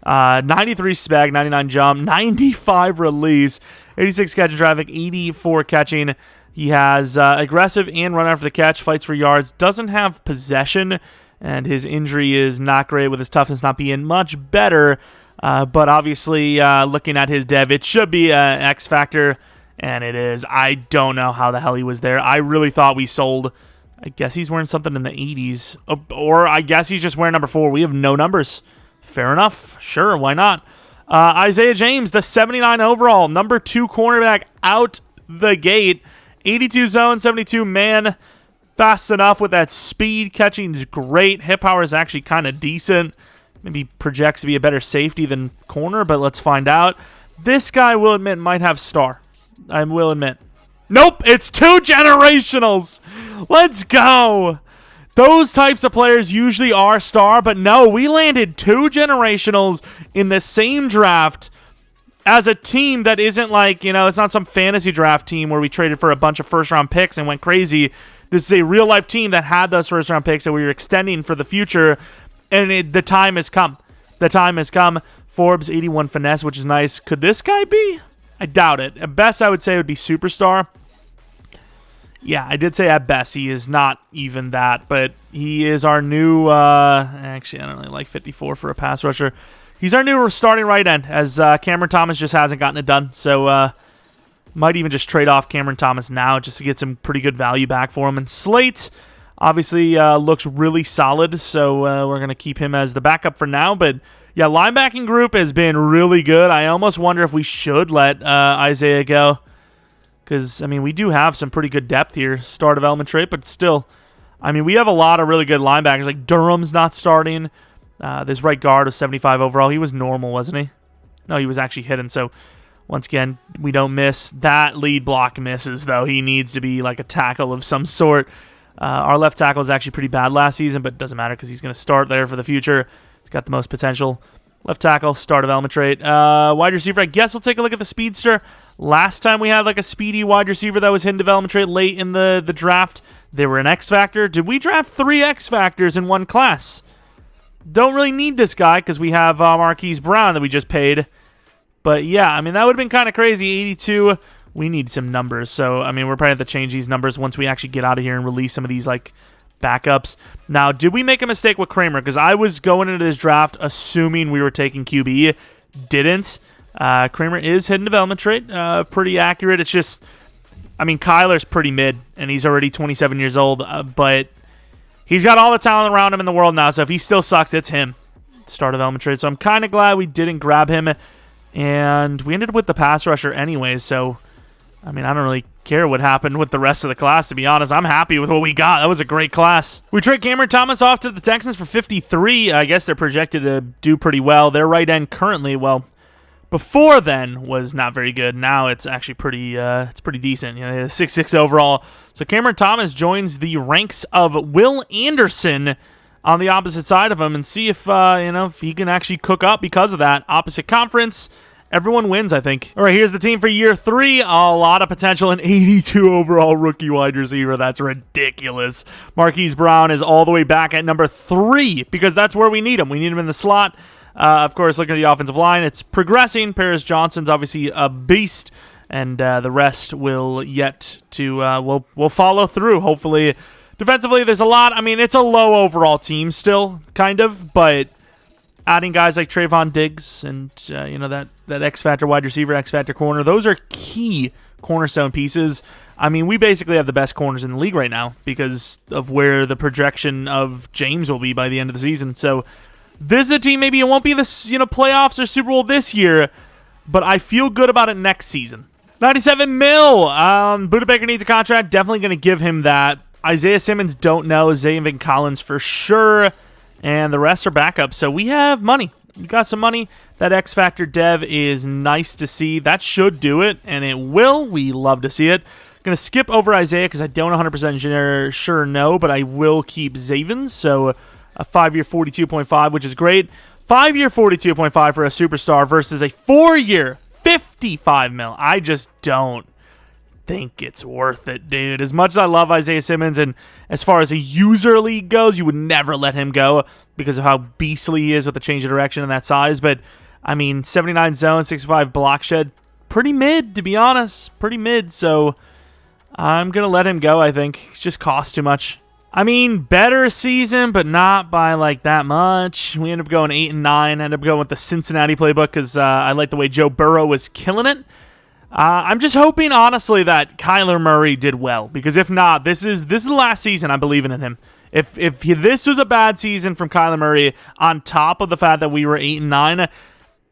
Speaker 1: 93 spec, 99 jump, 95 release, 86 catch and traffic, 84 catching. He has aggressive and run after the catch, fights for yards, doesn't have possession, and his injury is not great with his toughness not being much better. But obviously, looking at his dev, it should be an X factor, and it is. I don't know how the hell he was there. I really thought we sold. I guess he's wearing something in the 80s, or I guess he's just wearing number 4. We have no numbers. Fair enough. Sure, why not? Isaiah James, the 79 overall, number 2 cornerback out the gate. 82 zone, 72 man. Fast enough with that speed. Catching's great. Hip power is actually kind of decent. Maybe projects to be a better safety than corner, but let's find out. This guy, will admit, might have star. I will admit. Nope, it's 2 generationals. Let's go. Those types of players usually are star, but no, we landed 2 generationals in the same draft as a team that isn't like, it's not some fantasy draft team where we traded for a bunch of first-round picks and went crazy. This is a real-life team that had those first-round picks that we were extending for the future, and the time has come. The time has come. Forbes, 81 finesse, which is nice. Could this guy be? I doubt it. At best, I would say it would be superstar. Yeah, I did say at best he is not even that, but he is our new, actually, I don't really like 54 for a pass rusher. He's our new starting right end, as Cameron Thomas just hasn't gotten it done, so might even just trade off Cameron Thomas now just to get some pretty good value back for him. And Slate, obviously, looks really solid, so we're going to keep him as the backup for now, but yeah, linebacking group has been really good. I almost wonder if we should let Isaiah go. Because, we do have some pretty good depth here. Star development trait, but still. We have a lot of really good linebackers. Like, Durham's not starting. This right guard was 75 overall. He was normal, wasn't he? No, he was actually hidden. So, once again, we don't miss. That lead block misses, though. He needs to be like a tackle of some sort. Our left tackle is actually pretty bad last season, but it doesn't matter because he's going to start there for the future. He's got the most potential. Left tackle, star development trait. Wide receiver, I guess we'll take a look at the speedster. Last time we had like a speedy wide receiver that was hidden development trait late in the draft. They were an X factor. Did we draft 3 X factors in one class? Don't really need this guy because we have Marquise Brown that we just paid. But yeah, that would have been kind of crazy. 82. We need some numbers. So, we're probably have to change these numbers once we actually get out of here and release some of these like backups. Now, did we make a mistake with Kramer? Because I was going into this draft assuming we were taking QB. Didn't. Kramer is hidden development trait. Pretty accurate. It's just, Kyler's pretty mid, and he's already 27 years old. But he's got all the talent around him in the world now, so if he still sucks, it's him. Star development trait. So I'm kind of glad we didn't grab him. And we ended up with the pass rusher anyways, so I don't really care what happened with the rest of the class, to be honest. I'm happy with what we got. That was a great class. We trade Cameron Thomas off to the Texans for 53. I guess they're projected to do pretty well. Their right end currently, before then was not very good. Now it's actually pretty decent. 6'6" overall. So Cameron Thomas joins the ranks of Will Anderson on the opposite side of him and see if if he can actually cook up because of that. Opposite conference. Everyone wins, I think. All right, here's the team for year 3. A lot of potential. An 82 overall rookie wide receiver. That's ridiculous. Marquise Brown is all the way back at number 3 because that's where we need him. We need him in the slot. Of course, looking at the offensive line, it's progressing. Paris Johnson's obviously a beast, and the rest will yet to will follow through, hopefully. Defensively, there's a lot. It's a low overall team still, kind of, but adding guys like Trayvon Diggs and that X-Factor wide receiver, X-Factor corner, those are key cornerstone pieces. I mean, we basically have the best corners in the league right now because of where the projection of James will be by the end of the season. So this is a team, maybe it won't be the playoffs or Super Bowl this year, but I feel good about it next season. 97 mil. Budda Baker needs a contract. Definitely going to give him that. Isaiah Simmons, don't know. Zaven Collins for sure. And the rest are backups. So we have money. We got some money. That X Factor dev is nice to see. That should do it, and it will. We love to see it. Going to skip over Isaiah because I don't 100% sure know, but I will keep Zavens. So a 5-year 42.5, which is great. 5-year 42.5 for a superstar versus a 4-year 55 mil. I just don't think it's worth it, dude. As much as I love Isaiah Simmons, and as far as a user league goes, you would never let him go because of how beastly he is with the change of direction and that size. But, I mean, 79 zone, 65 block shed, pretty mid, to be honest. Pretty mid, so I'm going to let him go, I think. It just costs too much. I mean, better season, but not by, like, that much. We end up going 8-9. End up going with the Cincinnati playbook because I like the way Joe Burrow was killing it. I'm just hoping, honestly, that Kyler Murray did well, because if not, this is the last season I'm believing in him. If this was a bad season from Kyler Murray, on top of the fact that we were 8-9,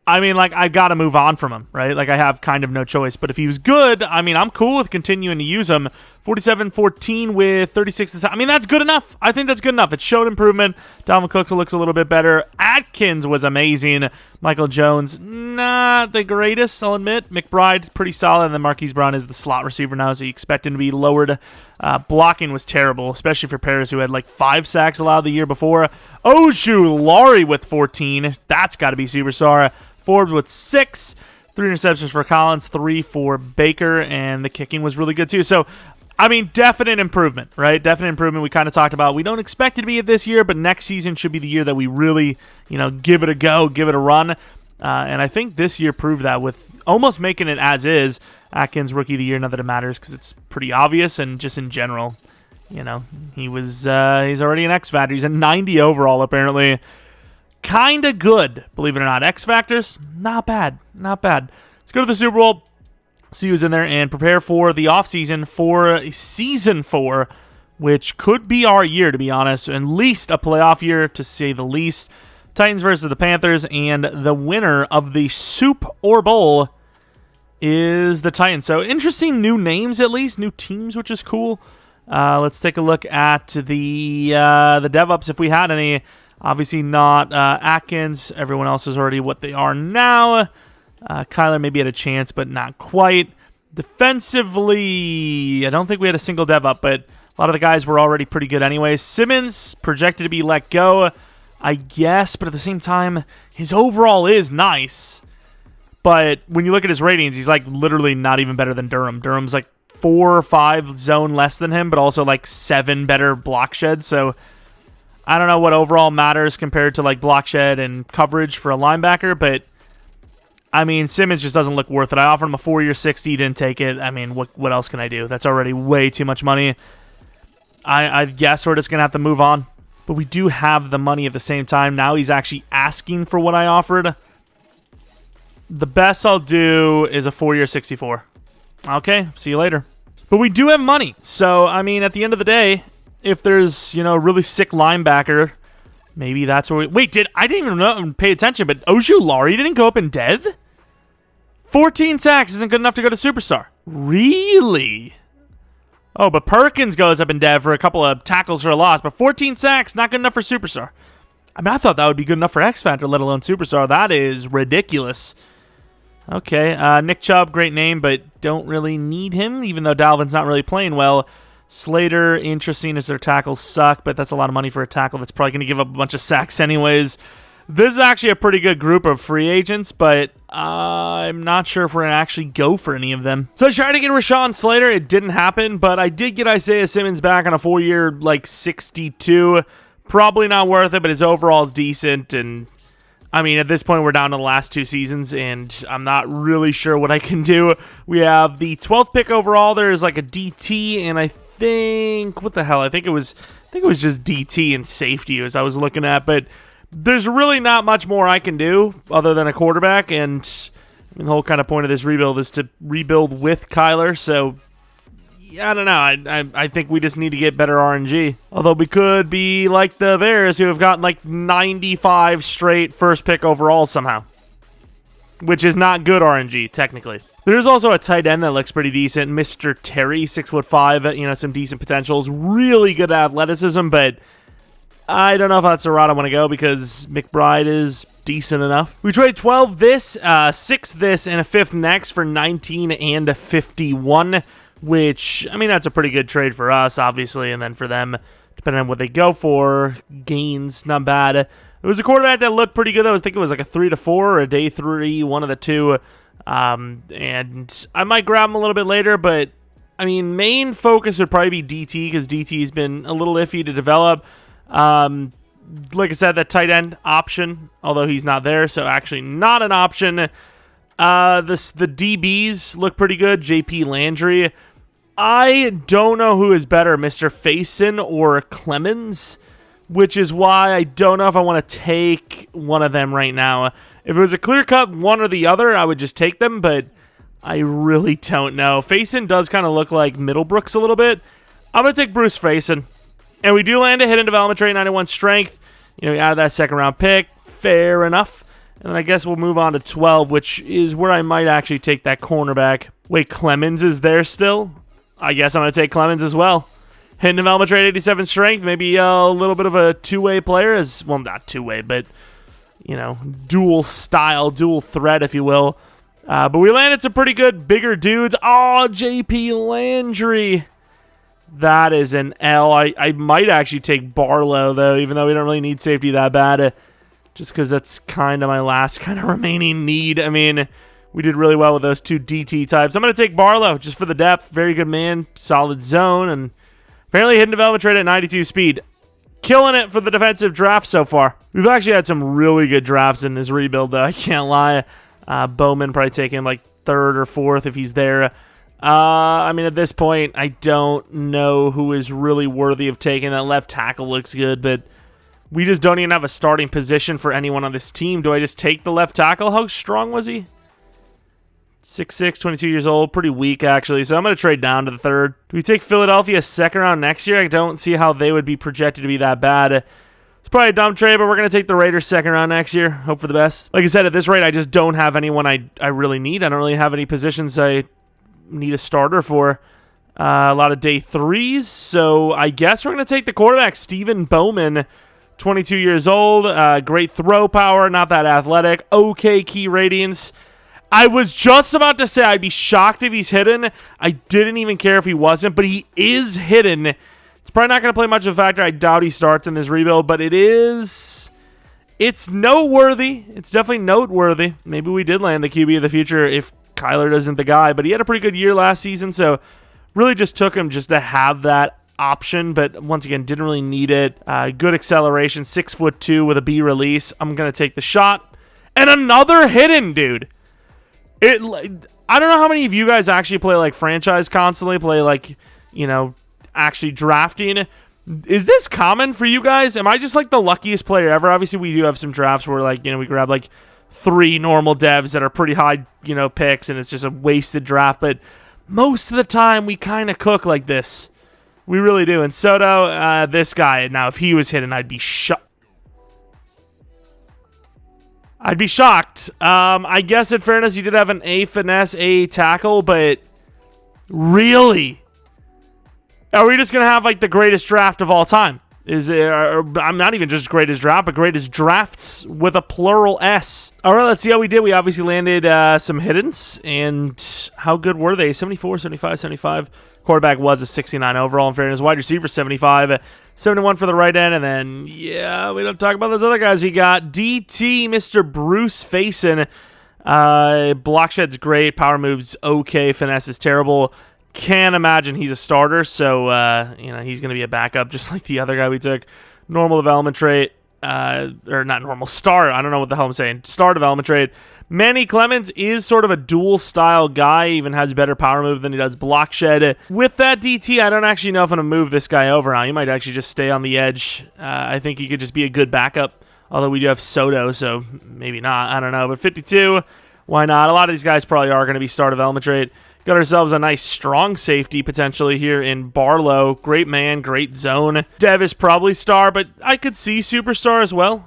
Speaker 1: I mean, like, I got to move on from him, right? Like, I have kind of no choice. But if he was good, I mean, I'm cool with continuing to use him. 47-14 with 36. I mean, that's good enough. I think that's good enough. It showed improvement. Dalvin Cook looks a little bit better. Atkins was amazing. Michael Jones, not the greatest, I'll admit. McBride, pretty solid. And then Marquise Brown is the slot receiver now, so you expect him to be lowered. Blocking was terrible, especially for Paris, who had like 5 sacks allowed the year before. Ojulari with 14. That's got to be superstar. Forbes with 6, 3 interceptions for Collins, 3 for Baker, and the kicking was really good too. So, I mean, definite improvement, right? Definite improvement. We kind of talked about we don't expect it to be it this year, but next season should be the year that we really, give it a go, give it a run. And I think this year proved that with almost making it as is. Atkins, Rookie of the Year, not that it matters because it's pretty obvious, and just in general, he's already an X Factor. He's a 90 overall, apparently. Kind of good, believe it or not. X Factors, not bad. Not bad. Let's go to the Super Bowl, see who's in there, and prepare for the offseason for Season 4, which could be our year, to be honest. At least a playoff year, to say the least. Titans versus the Panthers, and the winner of the Soup or Bowl is the Titans. So interesting new names, at least. New teams, which is cool. Let's take a look at the dev-ups, if we had any. Obviously not Atkins. Everyone else is already what they are now. Kyler maybe had a chance, but not quite. Defensively, I don't think we had a single dev up, but a lot of the guys were already pretty good anyway. Simmons projected to be let go, I guess, but at the same time, his overall is nice. But when you look at his ratings, he's like literally not even better than Durham. Durham's like 4 or 5 zone less than him, but also like 7 better block shed. So I don't know what overall matters compared to like block shed and coverage for a linebacker, but I mean, Simmons just doesn't look worth it. I offered him a 4-year 60, he didn't take it. I mean, what else can I do? That's already way too much money. I guess we're just going to have to move on. But we do have the money at the same time. Now he's actually asking for what I offered. The best I'll do is a 4-year 64. Okay, see you later. But we do have money. So, I mean, at the end of the day, if there's, a really sick linebacker, maybe that's where we... Wait, I didn't even pay attention, but Ojulari didn't go up in dev? 14 sacks isn't good enough to go to Superstar. Really? Oh, but Perkins goes up in dev for a couple of tackles for a loss, but 14 sacks, not good enough for Superstar. I mean, I thought that would be good enough for X Factor, let alone Superstar. That is ridiculous. Okay, Nick Chubb, great name, but don't really need him, even though Dalvin's not really playing well. Slater, interesting as their tackles suck, but that's a lot of money for a tackle that's probably going to give up a bunch of sacks anyways. This is actually a pretty good group of free agents, but I'm not sure if we're going to actually go for any of them. So I tried to get Rashawn Slater. It didn't happen, but I did get Isaiah Simmons back on a 4-year, like 62. Probably not worth it, but his overall is decent. And I mean, at this point, we're down to the last 2 seasons, and I'm not really sure what I can do. We have the 12th pick overall. There is like a DT, and I think, what the hell? I think it was just DT and safety as I was looking at, but there's really not much more I can do other than a quarterback, and I mean, the whole kind of point of this rebuild is to rebuild with Kyler, so I don't know. I think we just need to get better RNG. Although we could be like the Bears, who have gotten like 95 straight first pick overall somehow, which is not good RNG technically. There's also a tight end that looks pretty decent, Mr. Terry, 6'5", you know, some decent potentials, really good athleticism, but I don't know if that's the route I want to go because McBride is decent enough. We trade 12 this, 6 this, and a 5th next for 19 and a 51, which, I mean, that's a pretty good trade for us, obviously, and then for them, depending on what they go for, gains, not bad. It was a quarterback that looked pretty good, though. I think it was like a 3-4 or a day 3, one of the two. And I might grab him a little bit later, but, I mean, main focus would probably be DT because DT's been a little iffy to develop. Like I said, that tight end option, although he's not there, so actually not an option. The DBs look pretty good. JP Landry. I don't know who is better, Mr. Faison or Clemens, which is why I don't know if I want to take one of them right now. If it was a clear-cut one or the other, I would just take them, but I really don't know. Faison does kind of look like Middlebrooks a little bit. I'm going to take Bruce Faison. And we do land a hidden development trait, 91 strength. You know, out of that second-round pick. Fair enough. And I guess we'll move on to 12, which is where I might actually take that cornerback. Wait, Clemens is there still? I guess I'm going to take Clemens as well. Hidden development trait, 87 strength. Maybe a little bit of a two-way player. Well, not two-way, but, you know, dual style, dual threat, if you will. But we landed some pretty good, bigger dudes. Oh, JP Landry. That is an L. I might actually take Barlow, though, even though we don't really need safety that bad, just because that's kind of my last kind of remaining need. I mean, we did really well with those two DT types. I'm going to take Barlow just for the depth. Very good man, solid zone, and apparently hidden development trait at 92 speed. Killing it for the defensive draft so far. We've actually had some really good drafts in this rebuild, though. I can't lie. Bowman probably taking like 3rd or 4th if he's there. I mean, at this point, I don't know who is really worthy of taking. That left tackle looks good, but we just don't even have a starting position for anyone on this team. Do I just take the left tackle? How strong was he? 6'6", 22 years old. Pretty weak, actually. So I'm going to trade down to the 3rd. Do we take Philadelphia 2nd round next year? I don't see how they would be projected to be that bad. It's probably a dumb trade, but we're going to take the Raiders 2nd round next year. Hope for the best. Like I said, at this rate, I just don't have anyone I really need. I don't really have any positions I need a starter for. A lot of day 3s, so I guess we're going to take the quarterback, Stephen Bowman, 22 years old, great throw power, not that athletic, okay key ratings. I was just about to say I'd be shocked if he's hidden. I didn't even care if he wasn't, but he is hidden. It's probably not going to play much of a factor. I doubt he starts in this rebuild, but it's noteworthy. It's definitely noteworthy. Maybe we did land the QB of the future if Kyler isn't the guy, but he had a pretty good year last season, so really just took him just to have that option, but once again, didn't really need it. Good acceleration, 6'2" with a B release. I'm going to take the shot. And another hidden, dude. I don't know how many of you guys actually play like franchise constantly, play like, you know, actually drafting. Is this common for you guys? Am I just like the luckiest player ever? Obviously, we do have some drafts where like, you know, we grab like 3 normal devs that are pretty high, you know, picks, and it's just a wasted draft. But most of the time, we kind of cook like this. We really do. And Soto, this guy, now, if he was hidden, I'd be shocked. I guess, in fairness, he did have an A finesse, A tackle, but really? Are we just going to have, like, the greatest draft of all time? I'm not even just greatest draft, but greatest drafts with a plural S. All right, let's see how we did. We obviously landed some hiddens, and how good were they? 74, 75, 75. Quarterback was a 69 overall, in fairness. Wide receiver, 75. 71 for the right end, and then, yeah, we don't talk about those other guys he got. DT, Mr. Bruce Faison. Block shed's great. Power moves okay. Finesse is terrible. Can't imagine he's a starter, so you know, he's going to be a backup just like the other guy we took. Normal development trait, or not normal, star, I don't know what the hell I'm saying. Star development trait. Manny Clemens is sort of a dual style guy, even has better power move than he does block shed. With that DT, I don't actually know if I'm going to move this guy over now. He might actually just stay on the edge. I think he could just be a good backup, although we do have Soto, so maybe not. I don't know, but 52, why not? A lot of these guys probably are going to be star development trait. Got ourselves a nice strong safety potentially here in Barlow. Great man, great zone. Dev is probably star, but I could see superstar as well.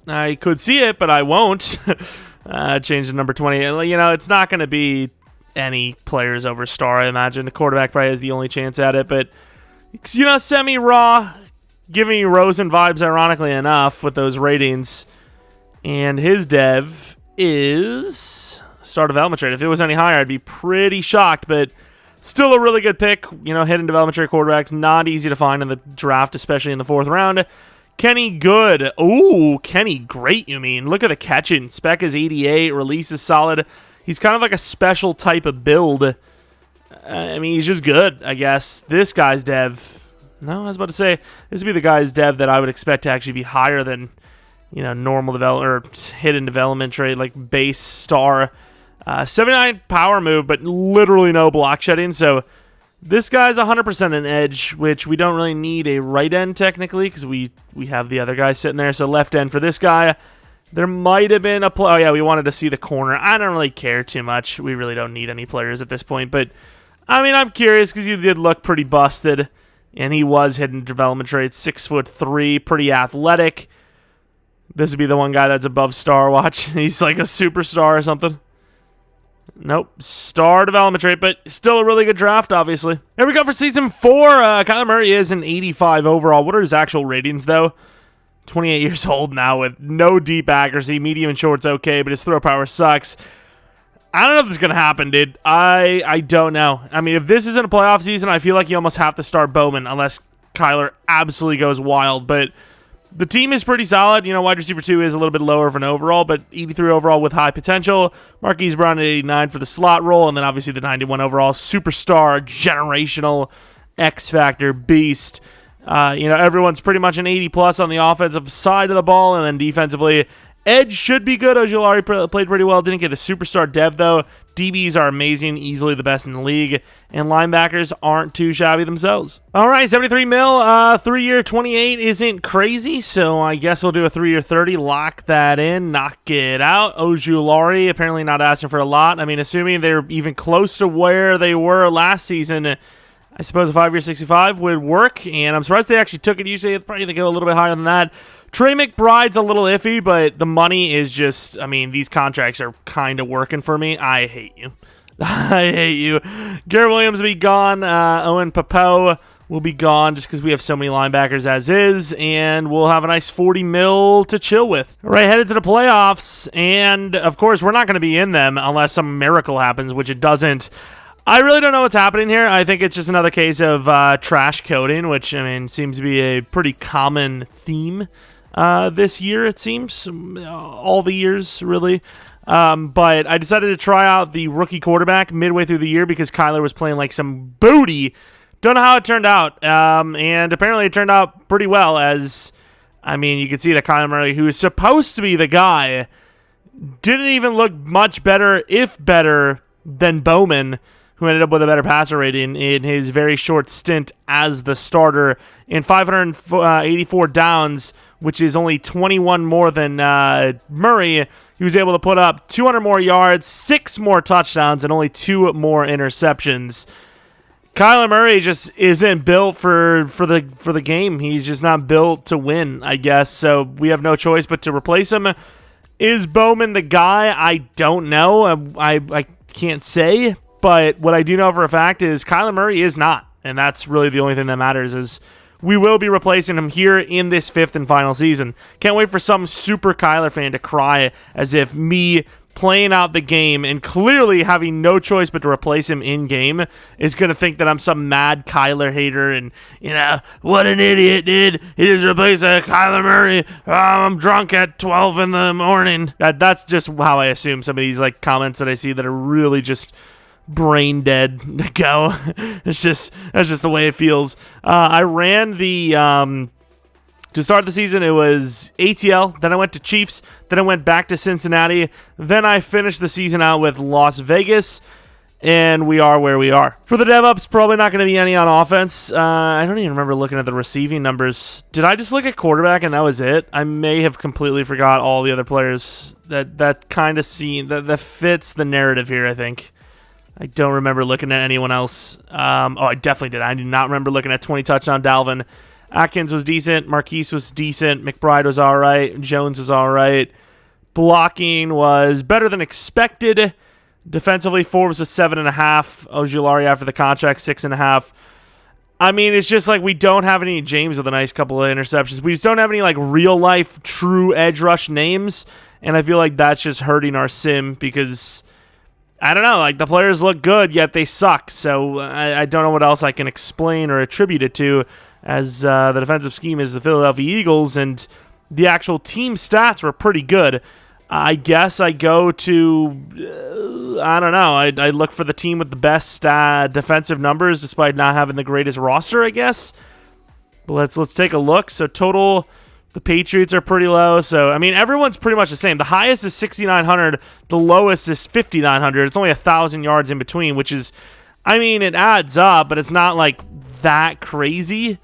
Speaker 1: I could see it, but I won't. Change the number 20. You know, it's not going to be any players over star, I imagine. The quarterback probably has the only chance at it, but, you know, semi-raw, giving you Rosen vibes, ironically enough, with those ratings. And his dev is star development trade. If it was any higher, I'd be pretty shocked, but still a really good pick. You know, hidden development trade quarterbacks, not easy to find in the draft, especially in the 4th round. Kenny good. Ooh, Kenny great, you mean. Look at the catching. Spec is 88. Release is solid. He's kind of like a special type of build. I mean, he's just good, I guess. This guy's dev. No, I was about to say, this would be the guy's dev that I would expect to actually be higher than, you know, normal development or hidden development trade, like base star. 79 power move, but literally no block shedding, so this guy's 100% an edge, which we don't really need a right end technically because we have the other guy sitting there. So left end for this guy. There might have been a play. Oh, yeah, we wanted to see the corner. I don't really care too much. We really don't need any players at this point. But, I mean, I'm curious because he did look pretty busted. And he was hidden development traits. 6'3", pretty athletic. This would be the one guy that's above star. Watch. He's like a superstar or something. Nope. Star development trait, but still a really good draft, obviously. Here we go for Season 4. Kyler Murray is an 85 overall. What are his actual ratings, though? 28 years old now with no deep accuracy. Medium and short's okay, but his throw power sucks. I don't know if this is going to happen, dude. I don't know. I mean, if this isn't a playoff season, I feel like you almost have to start Bowman unless Kyler absolutely goes wild, but the team is pretty solid. You know, wide receiver 2 is a little bit lower of an overall, but 83 overall with high potential. Marquise Brown at 89 for the slot role, and then obviously the 91 overall. Superstar, generational, X-Factor, beast. You know, everyone's pretty much an 80-plus on the offensive side of the ball, and then defensively, edge should be good. Ojulari played pretty well. Didn't get a superstar dev, though. DBs are amazing, easily the best in the league, and linebackers aren't too shabby themselves. All right, 73 mil, 3-year 28 isn't crazy, so I guess we'll do a 3-year 30, lock that in, knock it out. Ojulari apparently not asking for a lot. I mean, assuming they're even close to where they were last season, I suppose a 5-year 65 would work, and I'm surprised they actually took it. Usually it's probably going to go a little bit higher than that. Trey McBride's a little iffy, but the money is just, I mean, these contracts are kind of working for me. I hate you. I hate you. Garrett Williams will be gone. Owen Papeau will be gone just because we have so many linebackers as is, and we'll have a nice 40 mil to chill with. All right, headed to the playoffs, and of course, we're not going to be in them unless some miracle happens, which it doesn't. I really don't know what's happening here. I think it's just another case of trash coding, which, I mean, seems to be a pretty common theme this year, it seems. All the years, really. But I decided to try out the rookie quarterback midway through the year because Kyler was playing like some booty. Don't know how it turned out. And apparently it turned out pretty well as, I mean, you can see that Kyler Murray, who is supposed to be the guy, didn't even look much better, if better, than Bowman, who ended up with a better passer rating in his very short stint as the starter in 584 downs, which is only 21 more than Murray. He was able to put up 200 more yards, 6 more touchdowns, and only 2 more interceptions. Kyler Murray just isn't built for the game. He's just not built to win, I guess. So we have no choice but to replace him. Is Bowman the guy? I don't know. I can't say. But what I do know for a fact is Kyler Murray is not. And that's really the only thing that matters is we will be replacing him here in this 5th and final season. Can't wait for some super Kyler fan to cry as if me playing out the game and clearly having no choice but to replace him in-game is going to think that I'm some mad Kyler hater and, you know, what an idiot, dude. He just replaced Kyler Murray. Oh, I'm drunk at 12 in the morning. That's just how I assume some of these like comments that I see that are really just brain dead to go. That's just the way it feels. I ran the to start the season, it was ATL, then I went to Chiefs, then I went back to Cincinnati, then I finished the season out with Las Vegas, and we are where we are. For the dev-ups, probably not going to be any on offense. I don't even remember looking at the receiving numbers. Did I just look at quarterback and that was it? I may have completely forgot all the other players that kind of that fits the narrative here, I think. I don't remember looking at anyone else. I definitely did. I do not remember looking at 20 touchdown Dalvin. Atkins was decent. Marquise was decent. McBride was all right. Jones was all right. Blocking was better than expected. Defensively, Forbes was 7.5. Ojulari after the contract, 6.5. I mean, it's just like we don't have any. James with a nice couple of interceptions. We just don't have any like real life true edge rush names, and I feel like that's just hurting our sim because I don't know. Like the players look good, yet they suck. So I don't know what else I can explain or attribute it to, as the defensive scheme is the Philadelphia Eagles, and the actual team stats were pretty good. I guess I go to, I don't know, I look for the team with the best defensive numbers despite not having the greatest roster, I guess. But let's take a look. So total, the Patriots are pretty low. So, I mean, everyone's pretty much the same. The highest is 6,900. The lowest is 5,900. It's only 1,000 yards in between, which is, I mean, it adds up, but it's not like that crazy.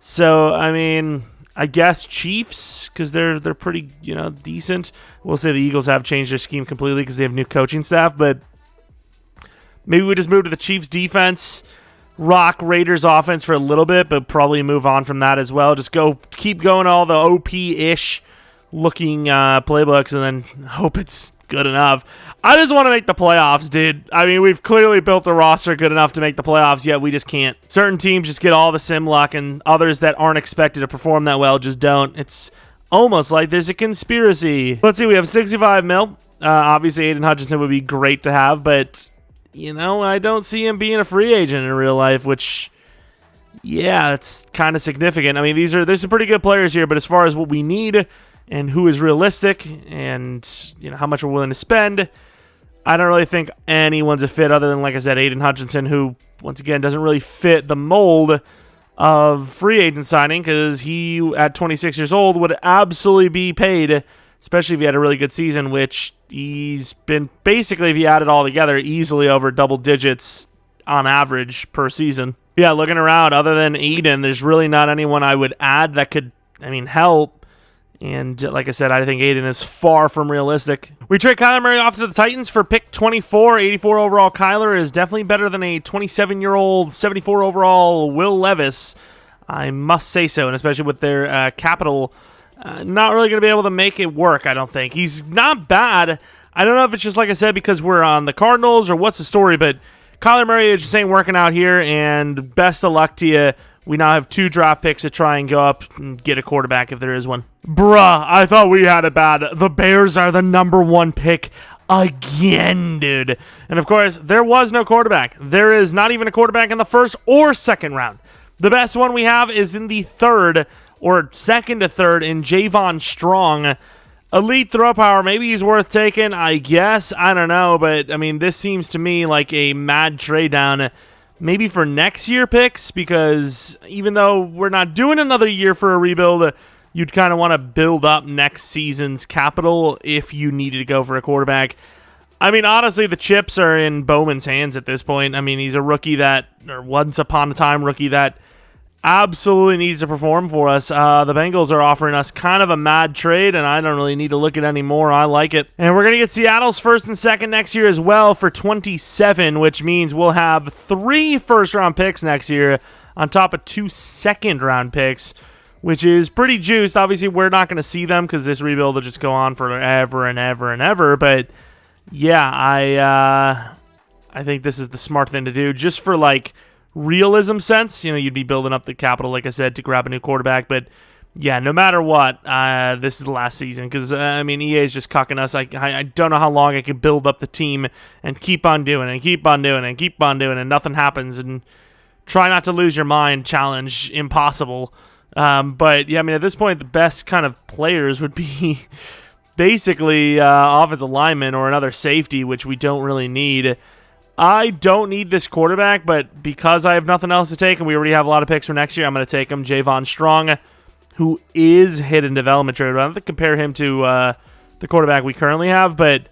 Speaker 1: So, I mean, I guess Chiefs, because they're pretty, decent. We'll say the Eagles have changed their scheme completely because they have new coaching staff, but maybe we just move to the Chiefs defense, rock Raiders offense for a little bit, but probably move on from that as well. Just keep going all the OP-ish looking playbooks and then hope it's good enough. I just want to make the playoffs, dude. I mean, we've clearly built the roster good enough to make the playoffs, yet we just can't. Certain teams just get all the sim luck, and others that aren't expected to perform that well just don't. It's almost like there's a conspiracy. Let's see, we have 65 mil. Obviously, Aiden Hutchinson would be great to have, but, I don't see him being a free agent in real life, which, yeah, it's kind of significant. I mean, there's some pretty good players here, but as far as what we need and who is realistic and, how much we're willing to spend, I don't really think anyone's a fit other than, like I said, Aiden Hutchinson, who, once again, doesn't really fit the mold of free agent signing because he, at 26 years old, would absolutely be paid, especially if he had a really good season, which he's been basically, if you add it all together, easily over double digits on average per season. Yeah, looking around, other than Aiden, there's really not anyone I would add that could, help. And like I said, I think Aiden is far from realistic. We trade Kyler Murray off to the Titans for pick 24. 84 overall Kyler is definitely better than a 27-year-old, 74 overall Will Levis. I must say so, and especially with their capital, not really going to be able to make it work, I don't think. He's not bad. I don't know if it's just, like I said, because we're on the Cardinals or what's the story, but Kyler Murray is just ain't working out here, and best of luck to you. We now have 2 draft picks to try and go up and get a quarterback if there is one. Bruh, I thought we had it bad. The Bears are the number 1 pick again, dude. And of course, there was no quarterback. There is not even a quarterback in the first or second round. The best one we have is in the third or second to third in Javon Strong. Elite throw power, maybe he's worth taking, I guess. I don't know, but I mean, this seems to me like a mad trade down. Maybe for next year picks, because even though we're not doing another year for a rebuild, you'd kind of want to build up next season's capital if you needed to go for a quarterback. I mean, honestly, the chips are in Bowman's hands at this point. I mean, he's a rookie or once upon a time rookie that absolutely needs to perform for us. The Bengals are offering us kind of a mad trade, and I don't really need to look at any more. I like it. And we're going to get Seattle's first and second next year as well for 27, which means we'll have 3 first-round picks next year on top of 2 second-round picks, which is pretty juiced. Obviously, we're not going to see them because this rebuild will just go on forever and ever and ever. But, yeah, I think this is the smart thing to do just for, realism sense. You'd be building up the capital, like I said, to grab a new quarterback. But, yeah, no matter what, this is the last season because, EA is just cucking us. I don't know how long I can build up the team and keep on doing it and keep on doing it and keep on doing it and nothing happens. And try not to lose your mind challenge, impossible. But, yeah, at this point, the best kind of players would be basically offensive lineman or another safety, which we don't really need. I don't need this quarterback, but because I have nothing else to take, and we already have a lot of picks for next year, I'm going to take him, Javon Strong, who is hidden development trade. I don't have to compare him to the quarterback we currently have, but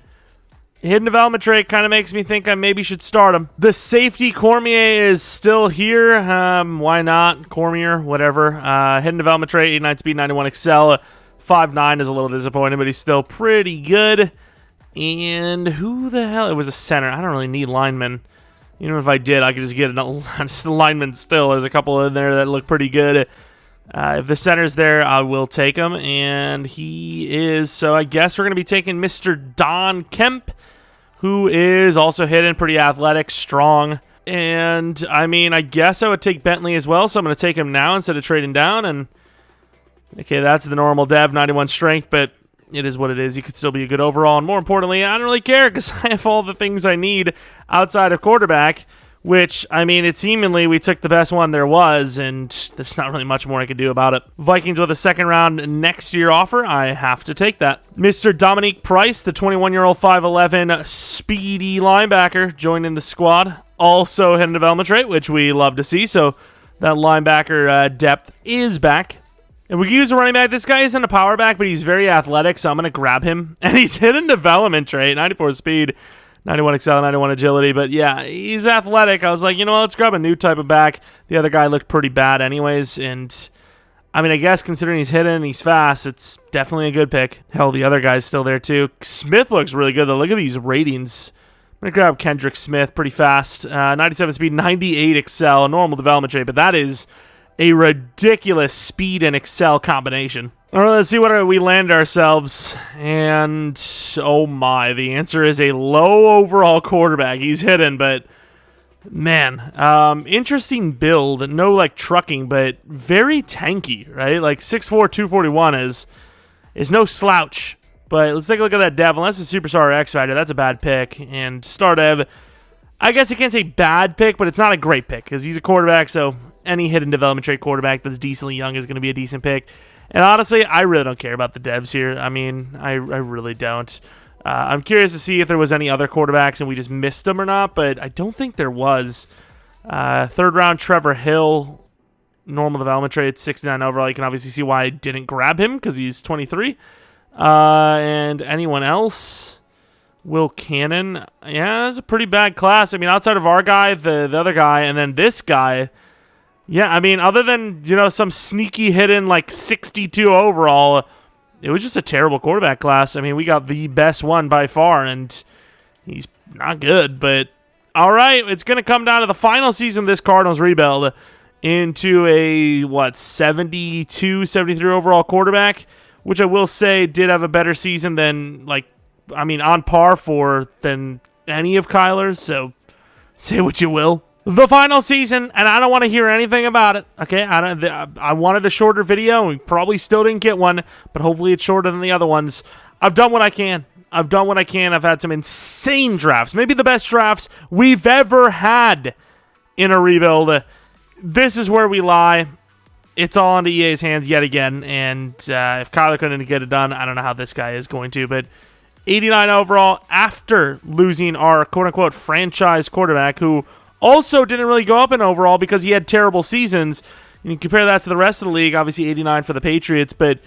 Speaker 1: hidden development trade kind of makes me think I maybe should start him. The safety, Cormier, is still here. Why not? Cormier, whatever. Hidden development trade, 89 speed, 91 excel. 5'9 is a little disappointing, but he's still pretty good. And who the hell? It was a center. I don't really need linemen. Even if I did, I could just get a lineman still. There's a couple in there that look pretty good. If the center's there, I will take him. And he is. So I guess we're going to be taking Mr. Don Kemp, who is also hidden, pretty athletic, strong. And, I mean, I guess I would take Bentley as well. So I'm going to take him now instead of trading down. And, okay, that's the normal dev, 91 strength. But it is what it is. He could still be a good overall. And more importantly, I don't really care because I have all the things I need outside of quarterback, which, I mean, it seemingly we took the best one there was, and there's not really much more I could do about it. Vikings with a second-round next year offer. I have to take that. Mr. Dominique Price, the 21-year-old 5'11 speedy linebacker, joining the squad. Also hidden development trait, which we love to see, so that linebacker depth is back. And we can use a running back. This guy isn't a power back, but he's very athletic, so I'm going to grab him. And he's hidden development trait, 94 speed, 91 excel, 91 agility. But yeah, he's athletic. I was like, you know what, let's grab a new type of back. The other guy looked pretty bad anyways. And, I mean, I guess considering he's hidden and he's fast, it's definitely a good pick. Hell, the other guy's still there too. Smith looks really good, though. Look at these ratings. I'm going to grab Kendrick Smith pretty fast. 97 speed, 98 excel, normal development trait. But that is a ridiculous speed and excel combination. All right, let's see what we land ourselves. And, oh my, the answer is a low overall quarterback. He's hidden, but, man, interesting build. No, like, trucking, but very tanky, right? Like, 6'4", 241 is no slouch. But let's take a look at that dev. Unless it's Superstar or X Factor, that's a bad pick. And Star Dev, I guess I can't say bad pick, but it's not a great pick because he's a quarterback, so any hidden development trait quarterback that's decently young is going to be a decent pick. And honestly, I really don't care about the devs here. I mean, I really don't. I'm curious to see if there was any other quarterbacks and we just missed them or not, but I don't think there was. Third round, Trevor Hill, normal development trait, 69 overall. You can obviously see why I didn't grab him because he's 23. And anyone else? Will Cannon. Yeah, that's a pretty bad class. I mean, outside of our guy, the other guy, and then this guy. Yeah, I mean, other than, you know, some sneaky hidden, like, 62 overall, it was just a terrible quarterback class. I mean, we got the best one by far, and he's not good. But, all right, it's going to come down to the final season of this Cardinals rebuild into a, 72, 73 overall quarterback, which I will say did have a better season than, like, I mean, on par than any of Kyler's, so say what you will. The final season, and I don't want to hear anything about it, okay? I wanted a shorter video, and we probably still didn't get one, but hopefully it's shorter than the other ones. I've done what I can. I've had some insane drafts, maybe the best drafts we've ever had in a rebuild. This is where we lie. It's all into EA's hands yet again, and if Kyler couldn't get it done, I don't know how this guy is going to, but 89 overall after losing our quote-unquote franchise quarterback, who also didn't really go up in overall because he had terrible seasons. And you compare that to the rest of the league, obviously 89 for the Patriots, but,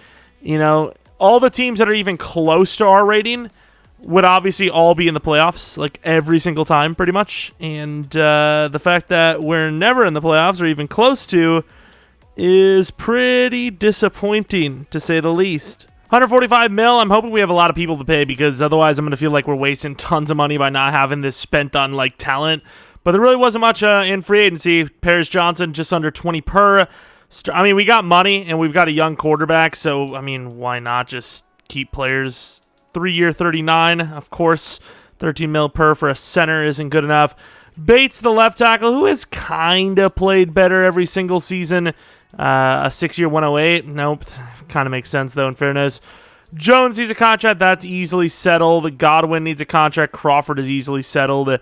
Speaker 1: you know, all the teams that are even close to our rating would obviously all be in the playoffs, like every single time pretty much. And the fact that we're never in the playoffs or even close to is pretty disappointing, to say the least. 145 mil, I'm hoping we have a lot of people to pay because otherwise I'm going to feel like we're wasting tons of money by not having this spent on, like, talent. But there really wasn't much in free agency. Paris Johnson, just under 20 per. I mean, we got money, and we've got a young quarterback, so, I mean, why not just keep players? 3-year, 39, of course. 13 mil per for a center isn't good enough. Bates, the left tackle, who has kind of played better every single season. A 6-year, 108. Nope. Kind of makes sense, though, in fairness. Jones needs a contract. That's easily settled. Godwin needs a contract. Crawford is easily settled.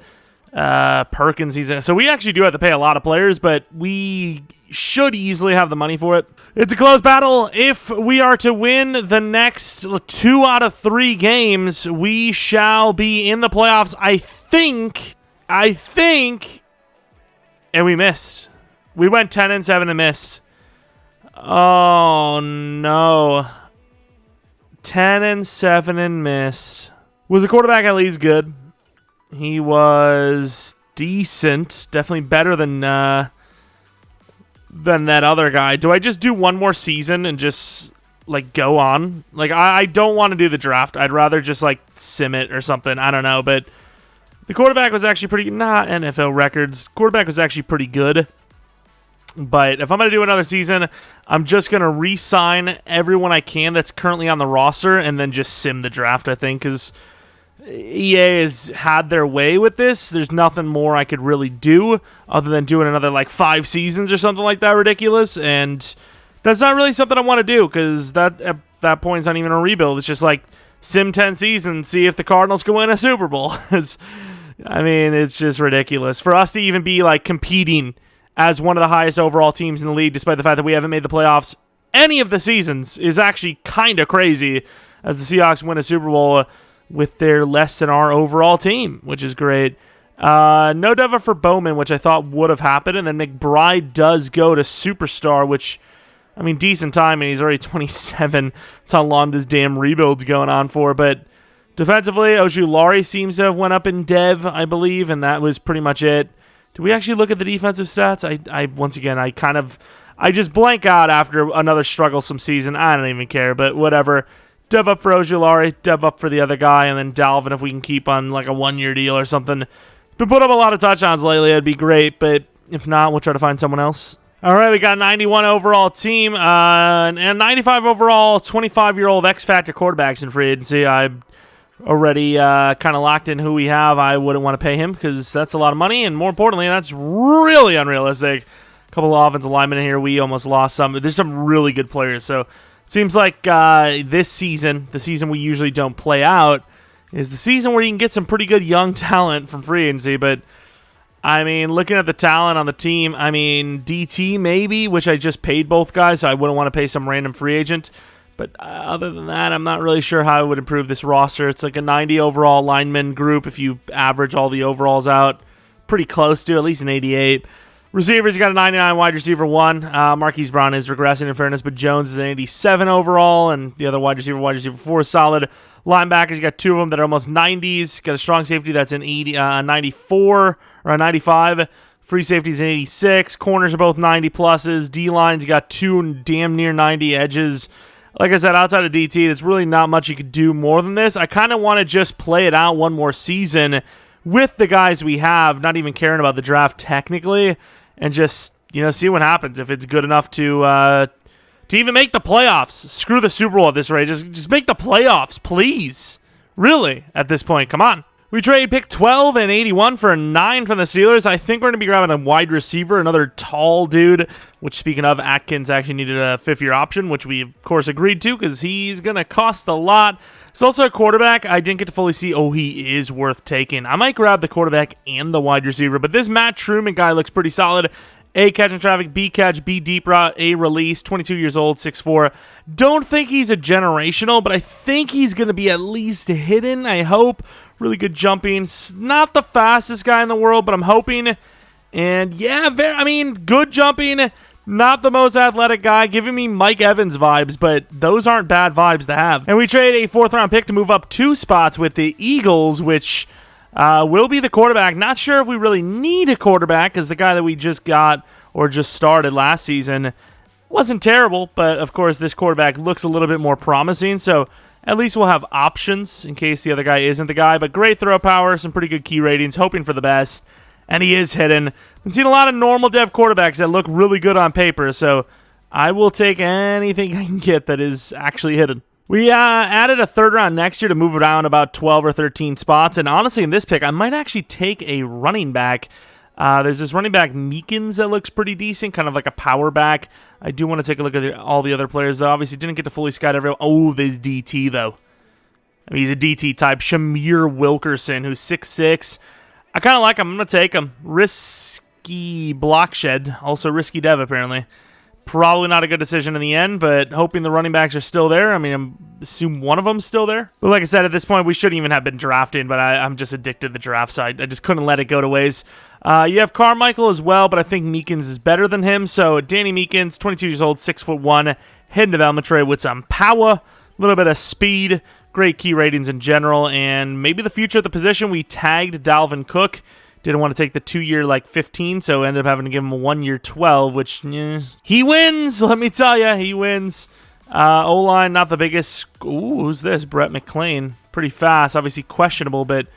Speaker 1: Perkins needs a... So we actually do have to pay a lot of players, but we should easily have the money for it. It's a close battle. If we are to win the next 2 out of 3 games, we shall be in the playoffs. I think... And we missed. We went 10-7 and missed. Oh, no. 10-7 and missed. Was the quarterback at least good? He was decent. Definitely better than that other guy. Do I just do one more season and just like go on. Like I don't want to do the draft. I'd rather just like sim it or something. I don't know, but the quarterback was actually pretty, not NFL records. Quarterback was actually pretty good. But if I'm going to do another season, I'm just going to re-sign everyone I can that's currently on the roster and then just sim the draft, I think, because EA has had their way with this. There's nothing more I could really do other than doing another like 5 seasons or something like that ridiculous, and that's not really something I want to do because that at that point it's not even a rebuild. It's just like sim 10 seasons, see if the Cardinals can win a Super Bowl. I mean, it's just ridiculous for us to even be like competing as one of the highest overall teams in the league, despite the fact that we haven't made the playoffs any of the seasons, is actually kind of crazy as the Seahawks win a Super Bowl with their less than our overall team, which is great. No Deva for Bowman, which I thought would have happened, and then McBride does go to Superstar, which, I mean, decent timing. He's already 27. That's how long this damn rebuild's going on for, but defensively, Ojulari seems to have went up in Dev, I believe, and that was pretty much it. Do we actually look at the defensive stats? I once again, I just blank out after another strugglesome season. I don't even care, but whatever. Dev up for Ojulari, dev up for the other guy, and then Dalvin if we can keep on like a 1-year deal or something. Been put up a lot of touchdowns lately. It'd be great, but if not, we'll try to find someone else. All right, we got 91 overall team and 95 overall 25-year-old X-Factor quarterbacks in free agency. I already kind of locked in who we have. I wouldn't want to pay him because that's a lot of money, and more importantly, that's really unrealistic. A couple of offensive linemen in here. We almost lost some. There's some really good players, so it seems like this season, the season we usually don't play out, is the season where you can get some pretty good young talent from free agency, but I mean, looking at the talent on the team, I mean, DT maybe, which I just paid both guys, so I wouldn't want to pay some random free agent. But other than that, I'm not really sure how I would improve this roster. It's like a 90 overall lineman group if you average all the overalls out. Pretty close to, at least an 88. Receivers, you got a 99 wide receiver 1. Marquise Brown is regressing in fairness, but Jones is an 87 overall, and the other wide receiver 4 is solid. Linebackers, you got 2 of them that are almost 90s. Got a strong safety that's an 94 or a 95. Free safety's an 86. Corners are both 90 pluses. D-lines, you got 2 damn near 90 edges. Like I said, outside of DT, there's really not much you could do more than this. I kind of want to just play it out one more season with the guys we have, not even caring about the draft technically, and just, see what happens. If it's good enough to even make the playoffs. Screw the Super Bowl at this rate. Just make the playoffs, please. Really, at this point. Come on. We trade pick 12 and 81 for a 9 from the Steelers. I think we're going to be grabbing a wide receiver, another tall dude, which, speaking of, Atkins actually needed a 5th-year option, which we, of course, agreed to because he's going to cost a lot. It's also a quarterback. I didn't get to fully see, he is worth taking. I might grab the quarterback and the wide receiver, but this Matt Truman guy looks pretty solid. A, catch in traffic, B, catch, B, deep route, A, release, 22 years old, 6'4". Don't think he's a generational, but I think he's going to be at least hidden, I hope. Really good jumping. Not the fastest guy in the world, but I'm hoping. And yeah, good jumping. Not the most athletic guy. Giving me Mike Evans vibes, but those aren't bad vibes to have. And we trade a 4th-round pick to move up 2 spots with the Eagles, which will be the quarterback. Not sure if we really need a quarterback because the guy that we just got or just started last season wasn't terrible, but of course this quarterback looks a little bit more promising, so at least we'll have options in case the other guy isn't the guy. But great throw power, some pretty good key ratings, hoping for the best. And he is hidden. I've seen a lot of normal dev quarterbacks that look really good on paper, so I will take anything I can get that is actually hidden. We added a 3rd round next year to move around about 12 or 13 spots. And honestly, in this pick, I might actually take a running back. There's this running back, Meekins, that looks pretty decent, kind of like a power back. I do want to take a look at all the other players, though. Obviously, didn't get to fully scout everyone. Oh, there's DT, though. He's a DT type. Shamir Wilkerson, who's 6'6". I kind of like him. I'm going to take him. Risky block shed. Also risky dev, apparently. Probably not a good decision in the end, but hoping the running backs are still there. I assume one of them's still there. But like I said, at this point, we shouldn't even have been drafting, but I'm just addicted to the draft, so I just couldn't let it go to waste. You have Carmichael as well, but I think Meekins is better than him. So Danny Meekins, 22 years old, 6'1", heading to Velmatrey with some power, a little bit of speed, great key ratings in general, and maybe the future at the position. We tagged Dalvin Cook. Didn't want to take the 2-year 15, so ended up having to give him a 1-year 12, which he wins. Let me tell you, he wins. O-line, not the biggest. Ooh, who's this? Brett McClain. Pretty fast. Obviously questionable, but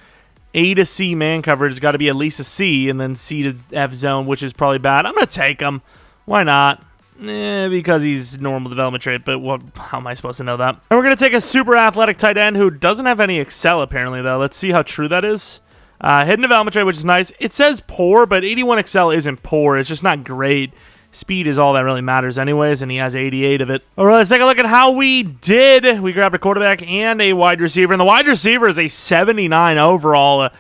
Speaker 1: A to C man coverage has got to be at least a C, and then C to F zone, which is probably bad. I'm going to take him. Why not? Because he's normal development trait, but how am I supposed to know that? And we're going to take a super athletic tight end who doesn't have any excel, apparently, though. Let's see how true that is. Hidden development trait, which is nice. It says poor, but 81 excel isn't poor. It's just not great. Speed is all that really matters anyways, and he has 88 of it. All right, let's take a look at how we did. We grabbed a quarterback and a wide receiver, and the wide receiver is a 79 overall.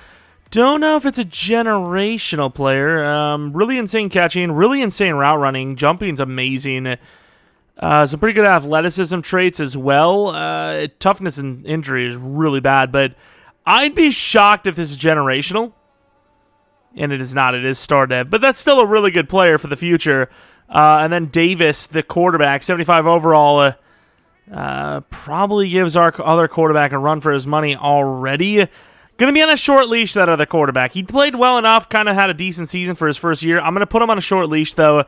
Speaker 1: Don't know if it's a generational player. Really insane catching, really insane route running. Jumping's amazing. Some pretty good athleticism traits as well. Toughness and injury is really bad, but I'd be shocked if this is generational. And it is not. It is star dev. But that's still a really good player for the future. And then Davis, the quarterback, 75 overall, probably gives our other quarterback a run for his money already. Going to be on a short leash, that other quarterback. He played well enough, kind of had a decent season for his first year. I'm going to put him on a short leash, though.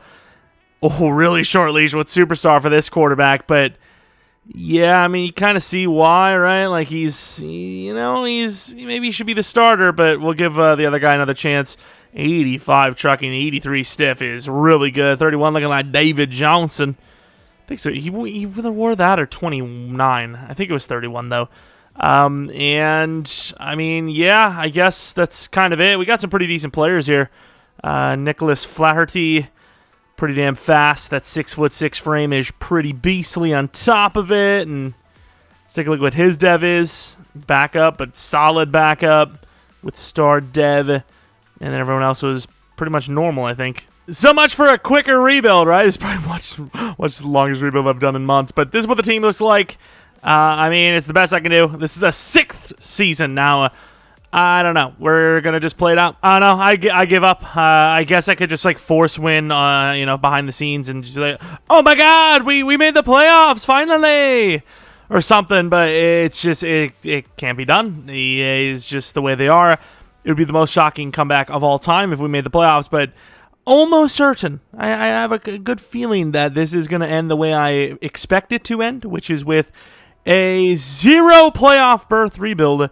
Speaker 1: Oh, really short leash with superstar for this quarterback. But, yeah, I mean, you kind of see why, right? Like, maybe he should be the starter, but we'll give the other guy another chance. 85 trucking, 83 stiff is really good. 31 looking like David Johnson. I think so. He either wore that or 29. I think it was 31, though. And, I mean, yeah, I guess that's kind of it. We got some pretty decent players here. Nicholas Flaherty, pretty damn fast. That 6'6" frame is pretty beastly on top of it. And let's take a look at what his dev is. Backup, but solid backup with star dev. And then everyone else was pretty much normal, I think. So much for a quicker rebuild, right? It's probably much the longest rebuild I've done in months. But this is what the team looks like. I mean, it's the best I can do. This is a 6th season now. I don't know. We're going to just play it out. I don't know. I give up. I guess I could just, like, force win, behind the scenes and just be like, oh, my God, we made the playoffs, finally, or something. But it's just, it can't be done. The EA is just the way they are. It would be the most shocking comeback of all time if we made the playoffs, but almost certain. I have a good feeling that this is going to end the way I expect it to end, which is with a 0 playoff berth rebuild.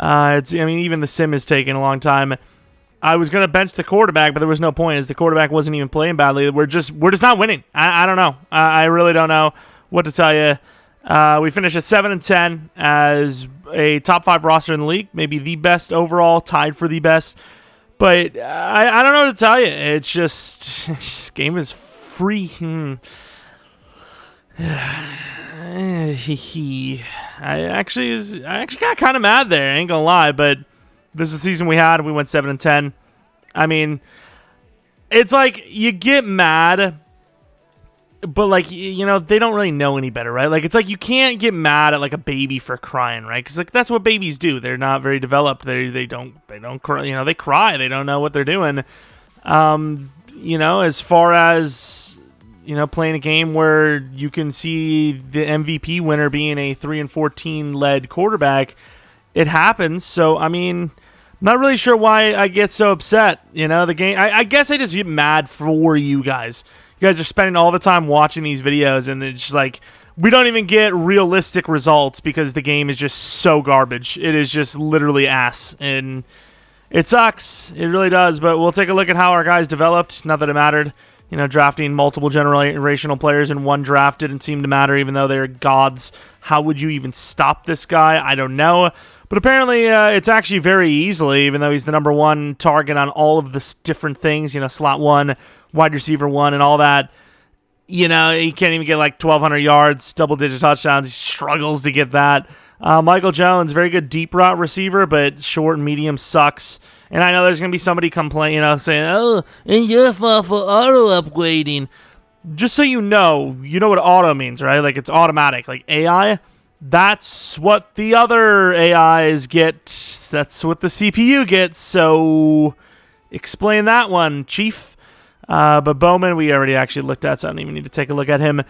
Speaker 1: Even the sim is taking a long time. I was going to bench the quarterback, but there was no point as the quarterback wasn't even playing badly. We're just not winning. I don't know. I really don't know what to tell you. We finished at 7-10 as a top 5 roster in the league, maybe the best overall, tied for the best. But I don't know what to tell you. It's just this game is free. I actually got kind of mad there. I ain't gonna lie, but this is the season we had. We went 7-10. I mean, it's like you get mad, but like they don't really know any better, right? Like it's like you can't get mad at like a baby for crying, right? Because like that's what babies do. They're not very developed. They don't cry. They cry. They don't know what they're doing. As far as playing a game where you can see the MVP winner being a 3-14 led quarterback, it happens. So, I mean, not really sure why I get so upset. The game, I guess I just get mad for you guys. You guys are spending all the time watching these videos, and it's just like, we don't even get realistic results because the game is just so garbage. It is just literally ass, and it sucks. It really does, but we'll take a look at how our guys developed. Not that it mattered. Drafting multiple generational players in one draft didn't seem to matter, even though they're gods. How would you even stop this guy? I don't know. But apparently it's actually very easily, even though he's the number 1 target on all of the different things, slot 1, wide receiver 1, and all that. He can't even get like 1,200 yards, double-digit touchdowns. He struggles to get that. Michael Jones, very good deep route receiver, but short and medium sucks. And I know there's going to be somebody complain, saying, oh, it's your fault for auto-upgrading. Just so you know what auto means, right? Like, it's automatic. Like, AI, that's what the other AIs get. That's what the CPU gets. So, explain that one, Chief. But Bowman, we already actually looked at, so I don't even need to take a look at him.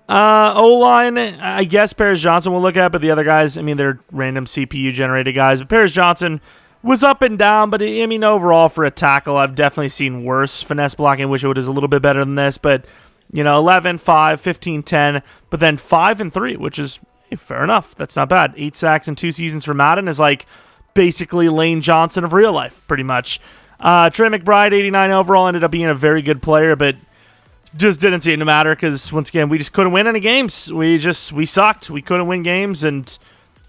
Speaker 1: O-line, I guess Paris Johnson will look at, but the other guys, they're random CPU-generated guys. But Paris Johnson was up and down, but overall for a tackle, I've definitely seen worse finesse blocking. Wish it was a little bit better than this, but 11, 5, 15, 10, but then 5 and 3, which is fair enough. That's not bad. 8 sacks in 2 seasons for Madden is like basically Lane Johnson of real life, pretty much. Trey McBride, 89 overall, ended up being a very good player, but just didn't seem to matter because, once again, we just couldn't win any games. We sucked. We couldn't win games, and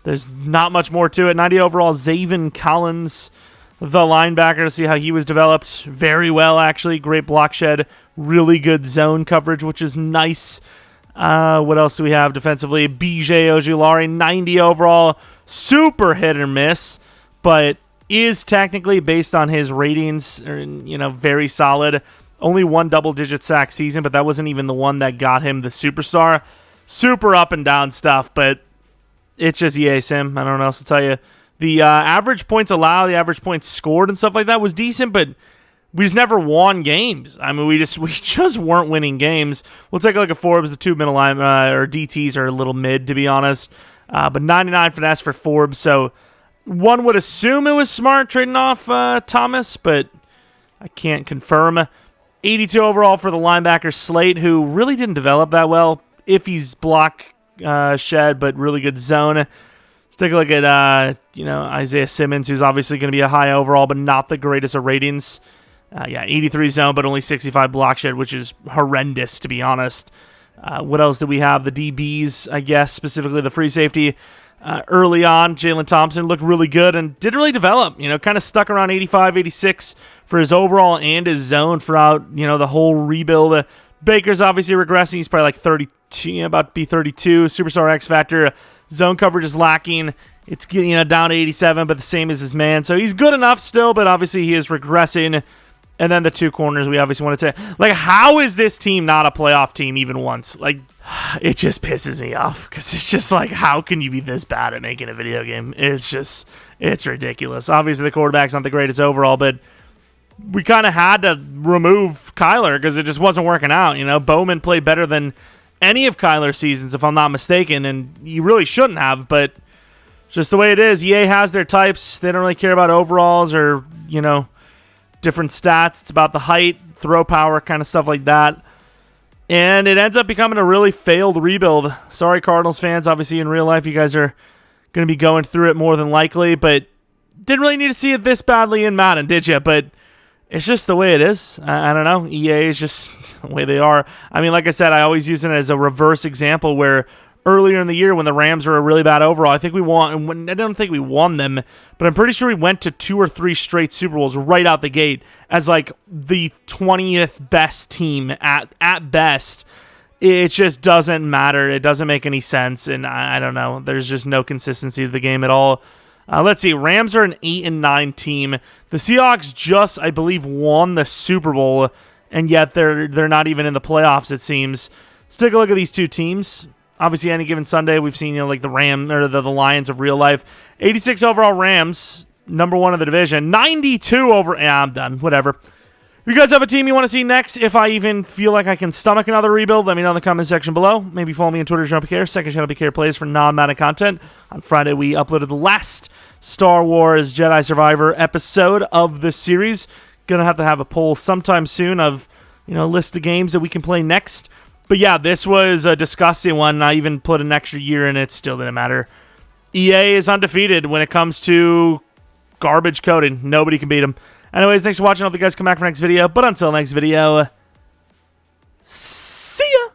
Speaker 1: there's not much more to it. 90 overall, Zaven Collins, the linebacker, to see how he was developed. Very well, actually. Great block shed. Really good zone coverage, which is nice. What else do we have defensively? BJ Ojulari, 90 overall. Super hit or miss, but is technically, based on his ratings, very solid. Only 1 double-digit sack season, but that wasn't even the one that got him the superstar. Super up and down stuff, but it's just EA Sim. I don't know what else to tell you. The average points allowed, the average points scored and stuff like that was decent, but we just never won games. I mean, we just weren't winning games. We'll take a look at Forbes. The 2 middle line or DTs are a little mid, to be honest. But 99 finesse for Forbes, so one would assume it was smart trading off Thomas, but I can't confirm. 82 overall for the linebacker Slate, who really didn't develop that well. Iffy's block shed, but really good zone. Let's take a look at Isaiah Simmons, who's obviously going to be a high overall, but not the greatest of ratings. 83 zone, but only 65 block shed, which is horrendous, to be honest. What else do we have? The DBs, I guess, specifically the free safety. Early on, Jalen Thompson looked really good and didn't really develop. Kind of stuck around 85, 86 for his overall and his zone throughout, the whole rebuild. Baker's obviously regressing. He's probably like 32, about to be 32. Superstar X Factor. Zone coverage is lacking. It's getting down to 87, but the same as his man. So he's good enough still, but obviously he is regressing. And then the 2 corners, we obviously want to say, like, how is this team not a playoff team even once? Like, it just pisses me off because it's just like, how can you be this bad at making a video game? It's ridiculous. Obviously, the quarterback's not the greatest overall, but we kind of had to remove Kyler because it just wasn't working out. Bowman played better than any of Kyler's seasons, if I'm not mistaken, and you really shouldn't have, but just the way it is. EA has their types. They don't really care about overalls or, different stats. It's about the height, throw power, kind of stuff like that. And it ends up becoming a really failed rebuild. Sorry, Cardinals fans. Obviously, in real life, you guys are going to be going through it more than likely, but didn't really need to see it this badly in Madden, did you? But it's just the way it is. I don't know. EA is just the way they are. I mean, like I said, I always use it as a reverse example where earlier in the year when the Rams were a really bad overall, I don't think we won them, but I'm pretty sure we went to 2 or 3 straight Super Bowls right out the gate as like the 20th best team at best. It just doesn't matter. It doesn't make any sense, and I don't know. There's just no consistency to the game at all. Let's see. Rams are an 8-9 team. The Seahawks just, I believe, won the Super Bowl, and yet they're not even in the playoffs, it seems. Let's take a look at these 2 teams. Obviously, any given Sunday, we've seen like the the Lions of real life. 86 overall Rams, number 1 of the division. 92 over. Yeah, I'm done. Whatever. If you guys have a team you want to see next, if I even feel like I can stomach another rebuild, let me know in the comment section below. Maybe follow me on Twitter, Jeromepkr. Second channel, BKR Plays for non-Madden content. On Friday, we uploaded the last Star Wars Jedi Survivor episode of this series. Gonna have to have a poll sometime soon of a list of games that we can play next. But yeah, this was a disgusting one. I even put an extra year in it. Still didn't matter. EA is undefeated when it comes to garbage coding. Nobody can beat them. Anyways, thanks for watching. I hope you guys come back for next video. But until next video, see ya!